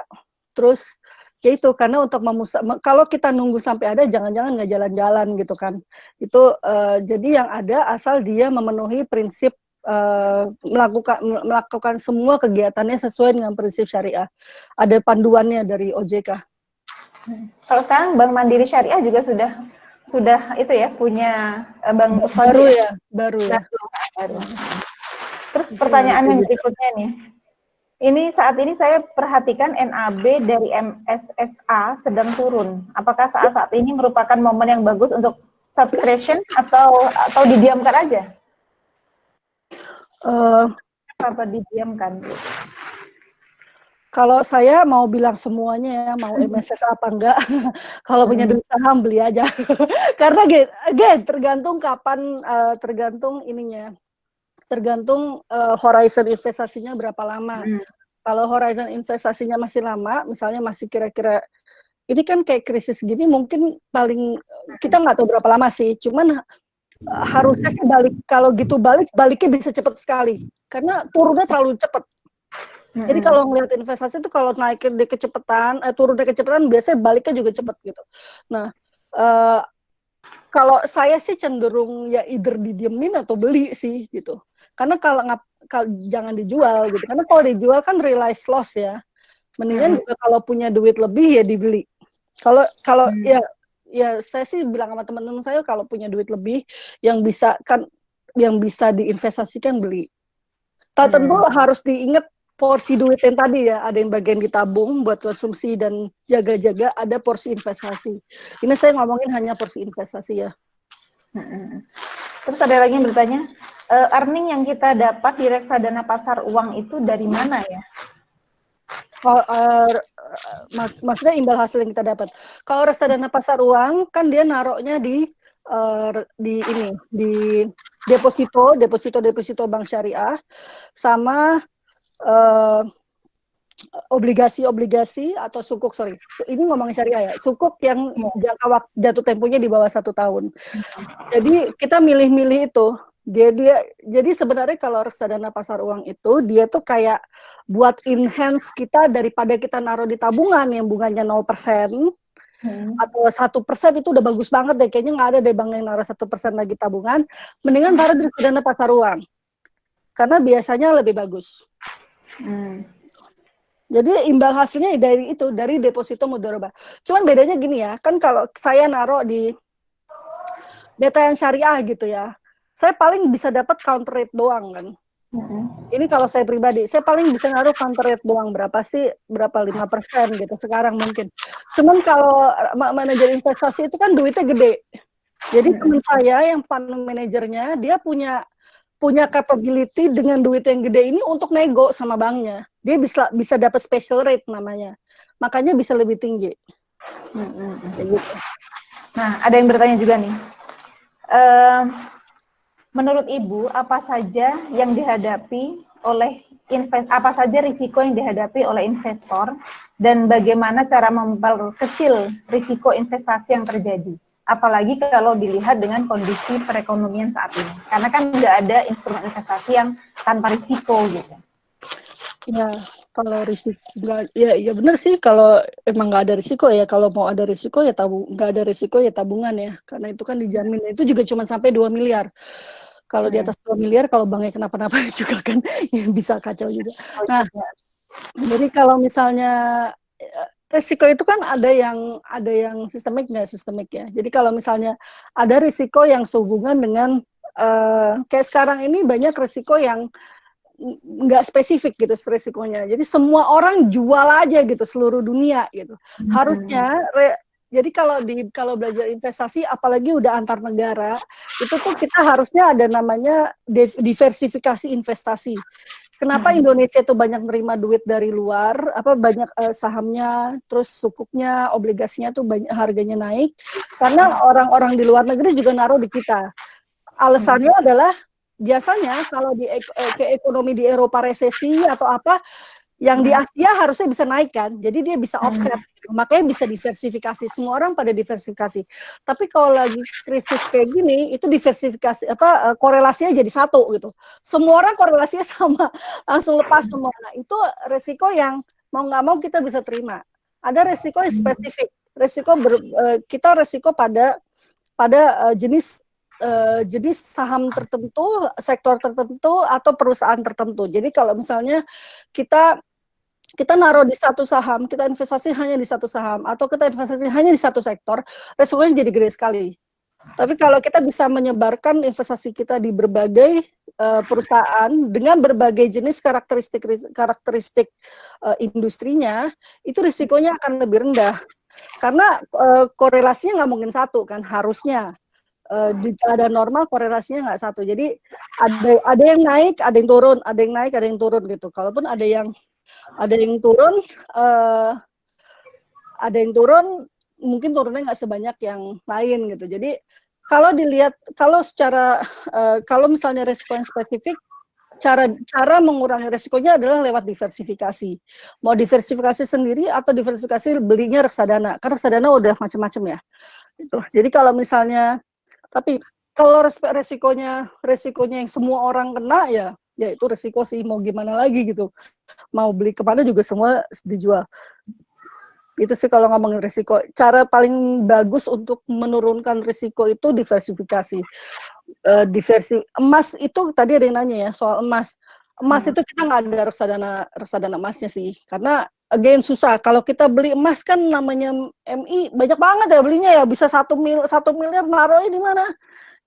Terus ya itu karena untuk kalau kita nunggu sampai ada jangan-jangan nggak jalan-jalan gitu kan. Itu jadi yang ada asal dia memenuhi prinsip melakukan semua kegiatannya sesuai dengan prinsip syariah. Ada panduannya dari OJK. Kalau sekarang Bank Mandiri Syariah juga sudah itu ya punya bank baru ya. Terus pertanyaan yang berikutnya nih. Saat ini saya perhatikan NAB dari MSSA sedang turun. Apakah saat ini merupakan momen yang bagus untuk subscription atau didiamkan aja? Apa didiamkan? Kalau saya mau bilang semuanya ya, mau MSS apa enggak, kalau punya duit saham beli aja. Karena tergantung kapan, tergantung horizon investasinya berapa lama. Kalau horizon investasinya masih lama, misalnya masih kira-kira, ini kan kayak krisis gini mungkin paling, kita nggak tahu berapa lama sih, cuman harusnya sih kalau gitu baliknya bisa cepat sekali, karena turunnya terlalu cepat. Jadi kalau ngelihat investasi itu kalau naikin turunnya kecepatan biasanya baliknya juga cepat gitu. Nah, kalau saya sih cenderung ya either didiemin atau beli sih gitu. Karena kalau jangan dijual gitu. Karena kalau dijual kan realize loss ya. Mendingan juga kalau punya duit lebih ya dibeli. Kalau ya saya sih bilang sama teman-teman saya kalau punya duit lebih yang bisa diinvestasikan beli. Tentu harus diingat porsi duit yang tadi ya, ada yang bagian ditabung buat konsumsi dan jaga-jaga, ada porsi investasi. Ini saya ngomongin hanya porsi investasi ya. Terus ada lagi yang bertanya, earning yang kita dapat di reksadana pasar uang itu dari mana ya? Maksudnya imbal hasil yang kita dapat. Kalau reksadana pasar uang kan dia naruhnya di deposito bank syariah sama obligasi atau sukuk, ini ngomongin syariah ya, sukuk yang jangka waktu jatuh temponya di bawah 1 tahun. Jadi kita milih-milih itu. Jadi sebenarnya kalau reksadana pasar uang itu dia tuh kayak buat enhance kita daripada kita naruh di tabungan yang bunganya 0% atau 1% itu udah bagus banget deh. Kayaknya nggak ada deh bank yang naruh 1% lagi tabungan. Mendingan taruh di reksadana pasar uang karena biasanya lebih bagus. Jadi imbal hasilnya dari deposito mudharabah. Cuman bedanya gini ya, kan kalau saya naruh di BTN syariah gitu ya, saya paling bisa dapat counter rate doang kan. Ini kalau saya pribadi, saya paling bisa naruh counter rate doang, berapa 5% gitu sekarang mungkin. Cuman kalau manajer investasi itu kan duitnya gede. Jadi teman saya yang fund manajernya, dia punya capability dengan duit yang gede ini untuk nego sama banknya. Dia bisa dapat special rate namanya. Makanya bisa lebih tinggi. Kayak gitu. Nah, ada yang bertanya juga nih. Menurut Ibu, apa saja yang dihadapi oleh apa saja risiko yang dihadapi oleh investor dan bagaimana cara memperkecil risiko investasi yang terjadi? Apalagi kalau dilihat dengan kondisi perekonomian saat ini. Karena kan nggak ada instrumen investasi yang tanpa risiko gitu. Ya, kalau risiko, ya benar sih, kalau emang nggak ada risiko ya, kalau mau ada risiko ya nggak ada risiko ya tabungan ya, karena itu kan dijamin, itu juga cuma sampai 2 miliar. Kalau di atas 2 miliar, kalau banknya kenapa-napa juga kan ya bisa kacau juga. Nah, jadi kalau misalnya risiko itu kan ada yang sistemik nggak sistemik ya. Jadi kalau misalnya ada risiko yang sehubungan dengan kayak sekarang ini banyak risiko yang nggak spesifik gitu resikonya. Jadi semua orang jual aja gitu seluruh dunia gitu. Harusnya jadi kalau belajar investasi apalagi udah antar negara, itu tuh kita harusnya ada namanya diversifikasi investasi. Kenapa Indonesia itu banyak nerima duit dari luar, banyak sahamnya, terus sukuknya, obligasinya tuh banyak harganya naik, karena orang-orang di luar negeri juga naruh di kita. Alasannya adalah biasanya kalau ke ekonomi di Eropa resesi atau apa, yang di Asia harusnya bisa naik kan, jadi dia bisa offset, makanya bisa diversifikasi, semua orang pada diversifikasi. Tapi kalau lagi krisis kayak gini, itu diversifikasi korelasinya jadi satu gitu, semua orang korelasinya sama, langsung lepas semua. Nah itu resiko yang mau nggak mau kita bisa terima. Ada resiko yang spesifik, kita resiko pada jenis saham tertentu, sektor tertentu, atau perusahaan tertentu. Jadi kalau misalnya kita naruh di satu saham, kita investasi hanya di satu saham, atau kita investasi hanya di satu sektor, resikonya jadi gede sekali. Tapi kalau kita bisa menyebarkan investasi kita di berbagai perusahaan dengan berbagai jenis karakteristik industrinya, itu risikonya akan lebih rendah. Karena korelasinya nggak mungkin satu kan, harusnya. Ada normal korelasinya nggak satu, jadi ada yang naik, ada yang turun, ada yang naik, ada yang turun gitu. Kalaupun ada yang turun, mungkin turunnya nggak sebanyak yang lain gitu. Jadi kalau dilihat, kalau misalnya resiko yang spesifik, cara mengurangi resikonya adalah lewat diversifikasi. Mau diversifikasi sendiri atau diversifikasi belinya reksadana, karena reksadana udah macam-macam ya. Gitu. Jadi kalau misalnya tapi kalau resikonya yang semua orang kena ya itu resiko sih, mau gimana lagi gitu. Mau beli kemana juga semua dijual. Itu sih kalau ngomongin resiko. Cara paling bagus untuk menurunkan resiko itu diversifikasi. Emas itu tadi ada yang nanya ya soal emas. Emas itu kita nggak ada reksadana emasnya sih, karena again susah. Kalau kita beli emas kan namanya MI banyak banget ya belinya ya, bisa 1 miliar naruhnya di mana?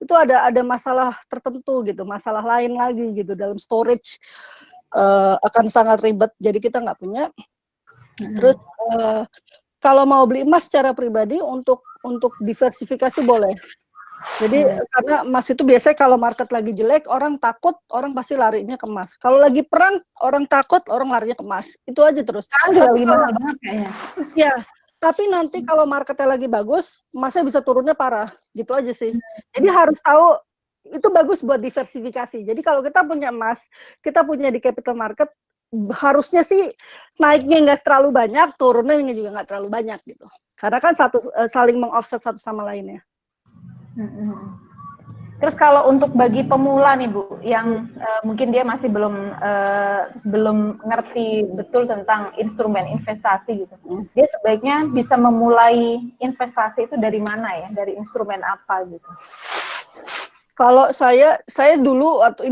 Itu ada masalah tertentu gitu, masalah lain lagi gitu dalam storage, akan sangat ribet. Jadi kita nggak punya. Terus kalau mau beli emas secara pribadi untuk diversifikasi boleh. Jadi karena emas itu biasanya kalau market lagi jelek, orang takut, orang pasti larinya ke emas. Kalau lagi perang, orang takut, orang larinya ke emas. Itu aja terus. Tapi mahal banget kayaknya. Ya, tapi nanti kalau marketnya lagi bagus, emasnya bisa turunnya parah. Gitu aja sih. Jadi harus tahu, itu bagus buat diversifikasi. Jadi kalau kita punya emas, kita punya di capital market, harusnya sih naiknya nggak terlalu banyak, turunnya juga nggak terlalu banyak gitu. Karena kan saling meng-offset satu sama lainnya. Terus kalau untuk bagi pemula nih Bu, yang mungkin dia masih belum ngerti betul tentang instrumen investasi gitu, dia sebaiknya bisa memulai investasi itu dari mana ya, dari instrumen apa gitu? Kalau saya dulu waktu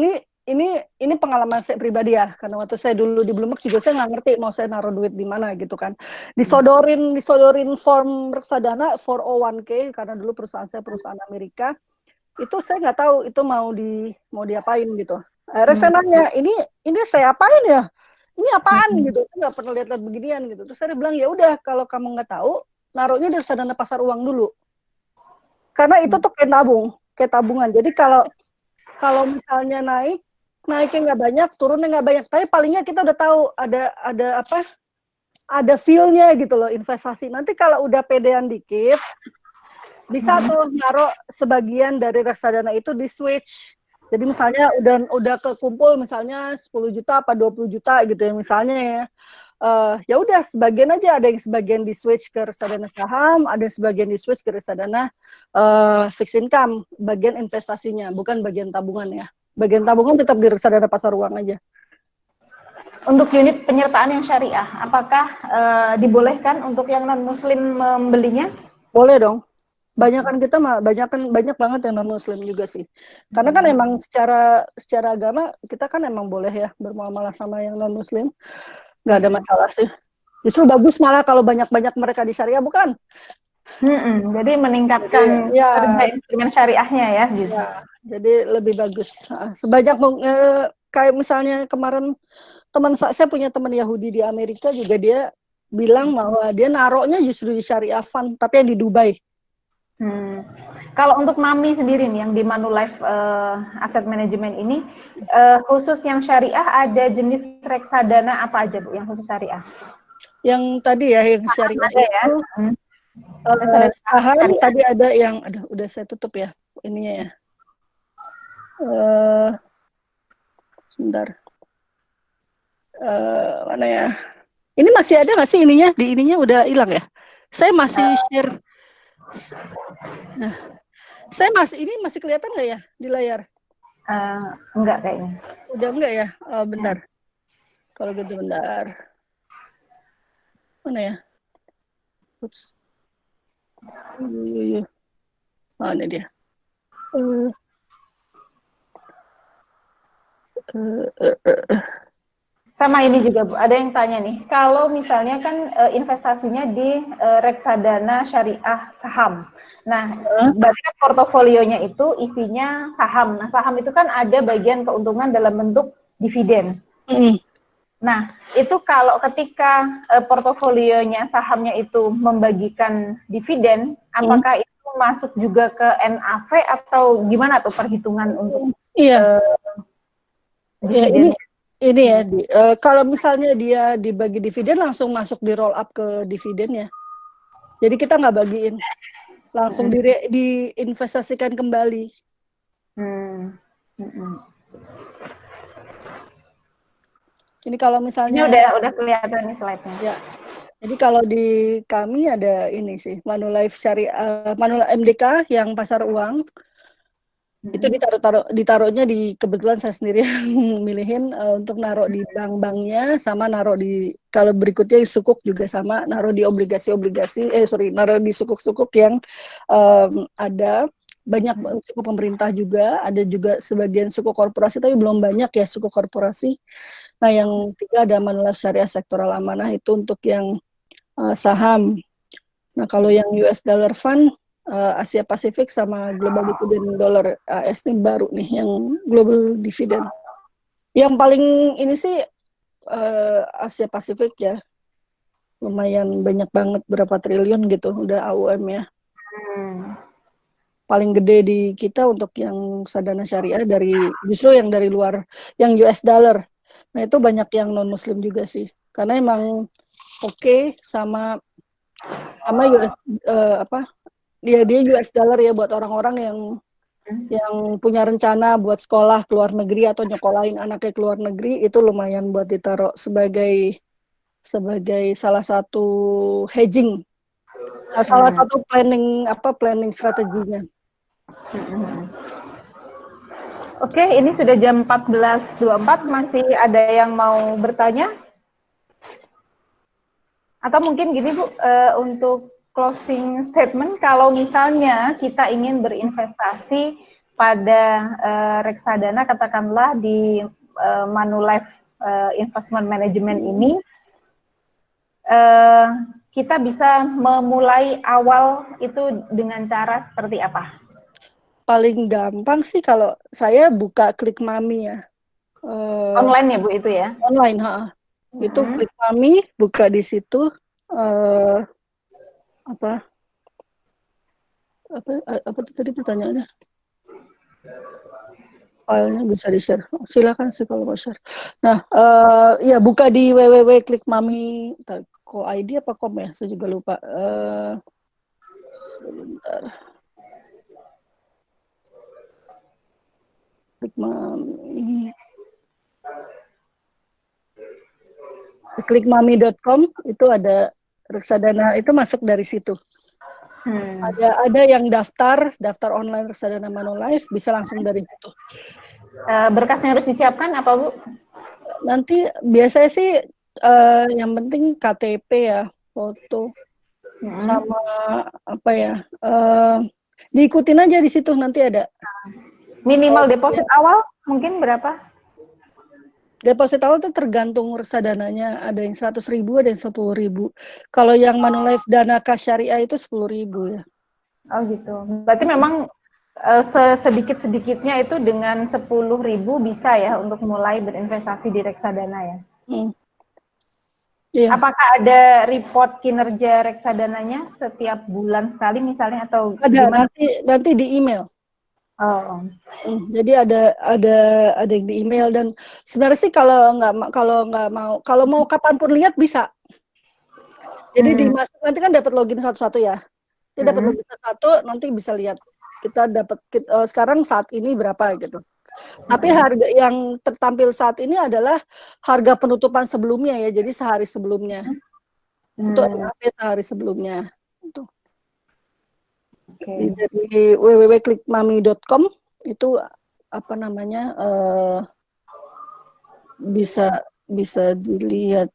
ini pengalaman saya pribadi ya, karena waktu saya dulu di Bloomberg juga saya nggak ngerti mau saya naruh duit di mana gitu kan. Disodorin form reksadana 401k, karena dulu perusahaan saya perusahaan Amerika. Itu saya nggak tahu itu mau diapain gitu. Akhirnya saya nanya, ini saya apain ya? Ini apaan Hmm. gitu? Saya nggak pernah lihat beginian gitu. Terus saya bilang, ya udah kalau kamu nggak tahu, naruhnya di reksadana pasar uang dulu. Karena itu tuh kayak tabungan. Jadi kalau misalnya naiknya nggak banyak, turunnya nggak banyak. Tapi palingnya kita udah tahu ada feel-nya gitu loh investasi. Nanti kalau udah pedean dikit, bisa tuh naruh sebagian dari reksadana itu di switch. Jadi misalnya udah kekumpul misalnya 10 juta apa 20 juta gitu ya misalnya ya. Ya udah sebagian aja, ada yang sebagian di switch ke reksadana saham, ada yang sebagian di switch ke reksadana fixed income, bagian investasinya, bukan bagian tabungan ya. Bagian tabungan tetap di reksadana pasar uang aja. Untuk unit penyertaan yang syariah, apakah dibolehkan untuk yang non-muslim membelinya? Boleh dong. Banyak banget yang non muslim juga sih. Karena kan emang secara agama kita kan emang boleh ya bermuamalah sama yang non muslim. Nggak ada masalah sih. Justru bagus malah kalau banyak mereka di syariah, bukan? Jadi meningkatkan kerja instrumen syariahnya ya, gitu. Ya, jadi lebih bagus. Sebanyak kayak misalnya kemarin saya punya teman Yahudi di Amerika juga, dia bilang bahwa dia naruhnya justru di syariah fund, tapi yang di Dubai. Kalau untuk Mami sendiri nih yang di Manulife Asset Management ini, khusus yang syariah ada jenis reksadana apa aja Bu yang khusus syariah? Yang tadi ya yang syariah ada itu saham tadi ada yang udah saya tutup ya ininya ya. Sebentar. Mana ya? Ini masih ada nggak sih ininya? Di ininya udah hilang ya? Saya masih share. Nah, ini masih kelihatan nggak ya di layar? Enggak kayaknya. Udah enggak ya? Bentar. Kalau gitu bentar. Mana ya? Ups. Oh, ini dia. Sama ini juga Bu, ada yang tanya nih, kalau misalnya kan investasinya di reksadana syariah saham. Nah, berarti kan portofolionya itu isinya saham. Nah, saham itu kan ada bagian keuntungan dalam bentuk dividen. Nah, itu kalau ketika portofolionya sahamnya itu membagikan dividen, apakah itu masuk juga ke NAV atau gimana tuh perhitungan untuk dividen? Ini ya, kalau misalnya dia dibagi dividen langsung masuk di roll up ke dividennya. Jadi kita nggak bagiin, langsung diinvestasikan kembali. Ini kalau misalnya ini udah kelihatan nih slide-nya. Ya. Jadi kalau di kami ada ini sih, Manulife Syariah, Manulife MDK yang pasar uang. Itu ditaruhnya di, kebetulan saya sendiri yang milihin untuk naruh di bank-banknya, sama naruh di, kalau berikutnya sukuk juga sama, naruh di naruh di sukuk-sukuk yang ada banyak sukuk pemerintah juga, ada juga sebagian sukuk korporasi tapi belum banyak ya sukuk korporasi. Nah yang ketiga ada Manulife Syariah Sektoral Amanah, itu untuk yang saham. Nah kalau yang US Dollar Fund, Asia Pasifik sama Global Dividend Dollar AS ini baru nih yang Global Dividend. Yang paling ini sih Asia Pasifik ya, lumayan banyak banget, berapa triliun gitu udah AUM ya. Paling gede di kita untuk yang reksadana syariah justru yang dari luar, yang US Dollar. Nah itu banyak yang non Muslim juga sih, karena emang oke sama US dia US Dollar ya buat orang-orang yang punya rencana buat sekolah ke luar negeri atau nyekolahin anaknya ke luar negeri, itu lumayan buat ditaruh sebagai salah satu hedging, salah satu planning strateginya. Oke, ini sudah jam 14.24, masih ada yang mau bertanya? Atau mungkin gini Bu, untuk closing statement, kalau misalnya kita ingin berinvestasi pada reksadana, katakanlah di Manulife Investment Management ini, kita bisa memulai awal itu dengan cara seperti apa? Paling gampang sih kalau saya buka Klik Mami ya. Online ya Bu itu ya? online, itu klik Mami, buka di situ, apa tuh tadi pertanyaannya? Filenya bisa di-share. Silakan sih kalau mau share. Nah, ya buka di www.klikmami, ID apa com ya? Saya juga lupa. Sebentar. Klikmami. Klikmami.com itu ada reksadana, itu masuk dari situ. Ada yang daftar online reksadana Manulife, bisa langsung dari situ. Berkasnya harus disiapkan apa Bu? Nanti biasanya sih yang penting KTP ya, foto, sama apa ya, diikutin aja di situ nanti ada. Minimal deposit awal mungkin berapa? Deposit awal tuh tergantung reksadananya, ada yang 100.000, ada yang 10.000. Kalau yang Manulife Dana Kas Syariah itu 10.000 ya. Oh gitu. Berarti memang sedikit-sedikitnya itu dengan 10.000 bisa ya untuk mulai berinvestasi di reksadana ya. Yeah. Apakah ada report kinerja reksadananya setiap bulan sekali misalnya atau ada gimana? nanti di email. Oh. Jadi ada yang di email, dan sebenarnya sih kalau mau kapanpun lihat bisa. Jadi dimasuk nanti kan dapat login satu-satu ya. Dia dapat login satu, nanti bisa lihat kita dapat sekarang saat ini berapa gitu. Tapi harga yang tertampil saat ini adalah harga penutupan sebelumnya ya, jadi sehari sebelumnya. Itu NAV sehari sebelumnya. Okay. Dari www.klikmami.com itu apa namanya, bisa dilihat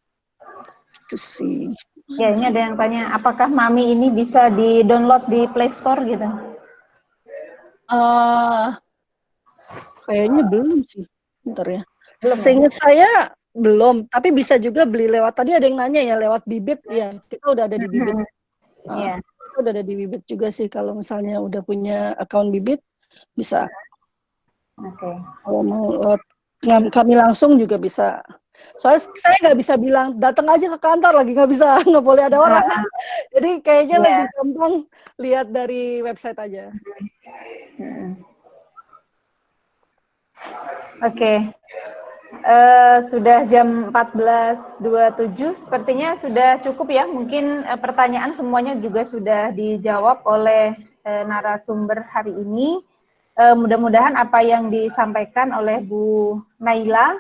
itu sih. Ya, ini ada yang tanya, apakah Mami ini bisa di-download di Play Store gitu? Kayaknya belum sih. Bentar ya. Belum ya? Seingat saya belum, tapi bisa juga beli lewat, tadi ada yang nanya ya lewat Bibit, ya kita udah ada di Bibit. Iya. Kita udah ada di Bibit juga sih, kalau misalnya udah punya account Bibit bisa. Oke. Kalau mau lewat kami langsung juga bisa. Soalnya saya nggak bisa bilang datang aja ke kantor, lagi nggak bisa, nggak boleh ada orang. Jadi kayaknya lebih gampang lihat dari website aja. Oke. Sudah jam 14.27, sepertinya sudah cukup ya. Mungkin pertanyaan semuanya juga sudah dijawab oleh narasumber hari ini. Mudah-mudahan apa yang disampaikan oleh Bu Naila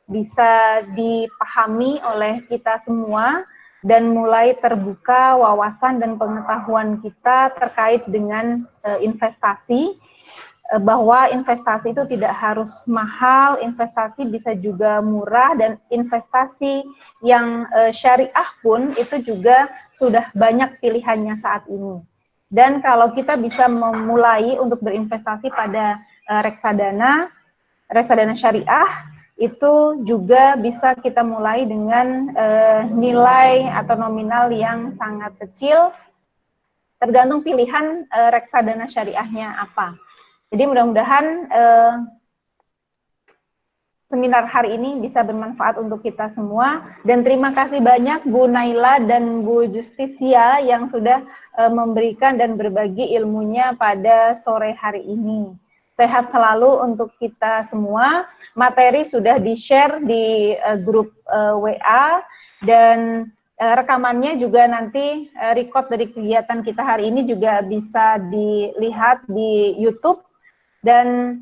bisa dipahami oleh kita semua dan mulai terbuka wawasan dan pengetahuan kita terkait dengan investasi, bahwa investasi itu tidak harus mahal, investasi bisa juga murah, dan investasi yang syariah pun itu juga sudah banyak pilihannya saat ini. Dan kalau kita bisa memulai untuk berinvestasi pada reksadana syariah, itu juga bisa kita mulai dengan nilai atau nominal yang sangat kecil, tergantung pilihan reksadana syariahnya apa. Jadi mudah-mudahan seminar hari ini bisa bermanfaat untuk kita semua, dan terima kasih banyak Bu Naila dan Bu Justisia yang sudah memberikan dan berbagi ilmunya pada sore hari ini. Sehat selalu untuk kita semua. Materi sudah di-share di grup WA, dan rekamannya juga nanti record dari kegiatan kita hari ini juga bisa dilihat di YouTube, dan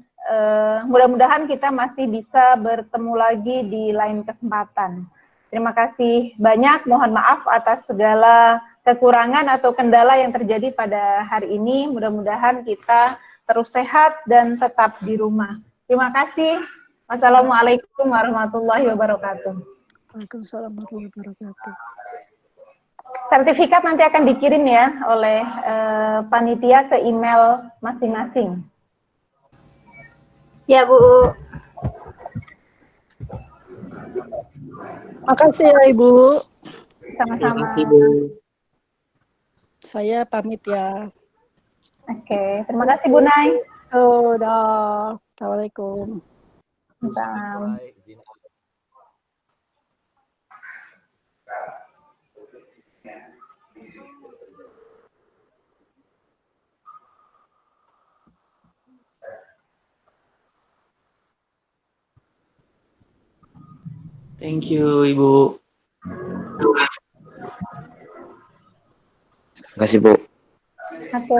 mudah-mudahan kita masih bisa bertemu lagi di lain kesempatan. Terima kasih banyak, mohon maaf atas segala kekurangan atau kendala yang terjadi pada hari ini. Mudah-mudahan kita terus sehat dan tetap di rumah. Terima kasih. Wassalamualaikum warahmatullahi wabarakatuh. Waalaikumsalam warahmatullahi wabarakatuh. Sertifikat nanti akan dikirim ya oleh panitia ke email masing-masing. Ya, Bu. Makasih ya Ibu. Sama-sama. Terima kasih, Bu. Saya pamit ya. Oke, terima kasih Bu Nay. Udah. Assalamualaikum. Salam. Izin. Thank you, Ibu. Terima kasih, Bu. Oke.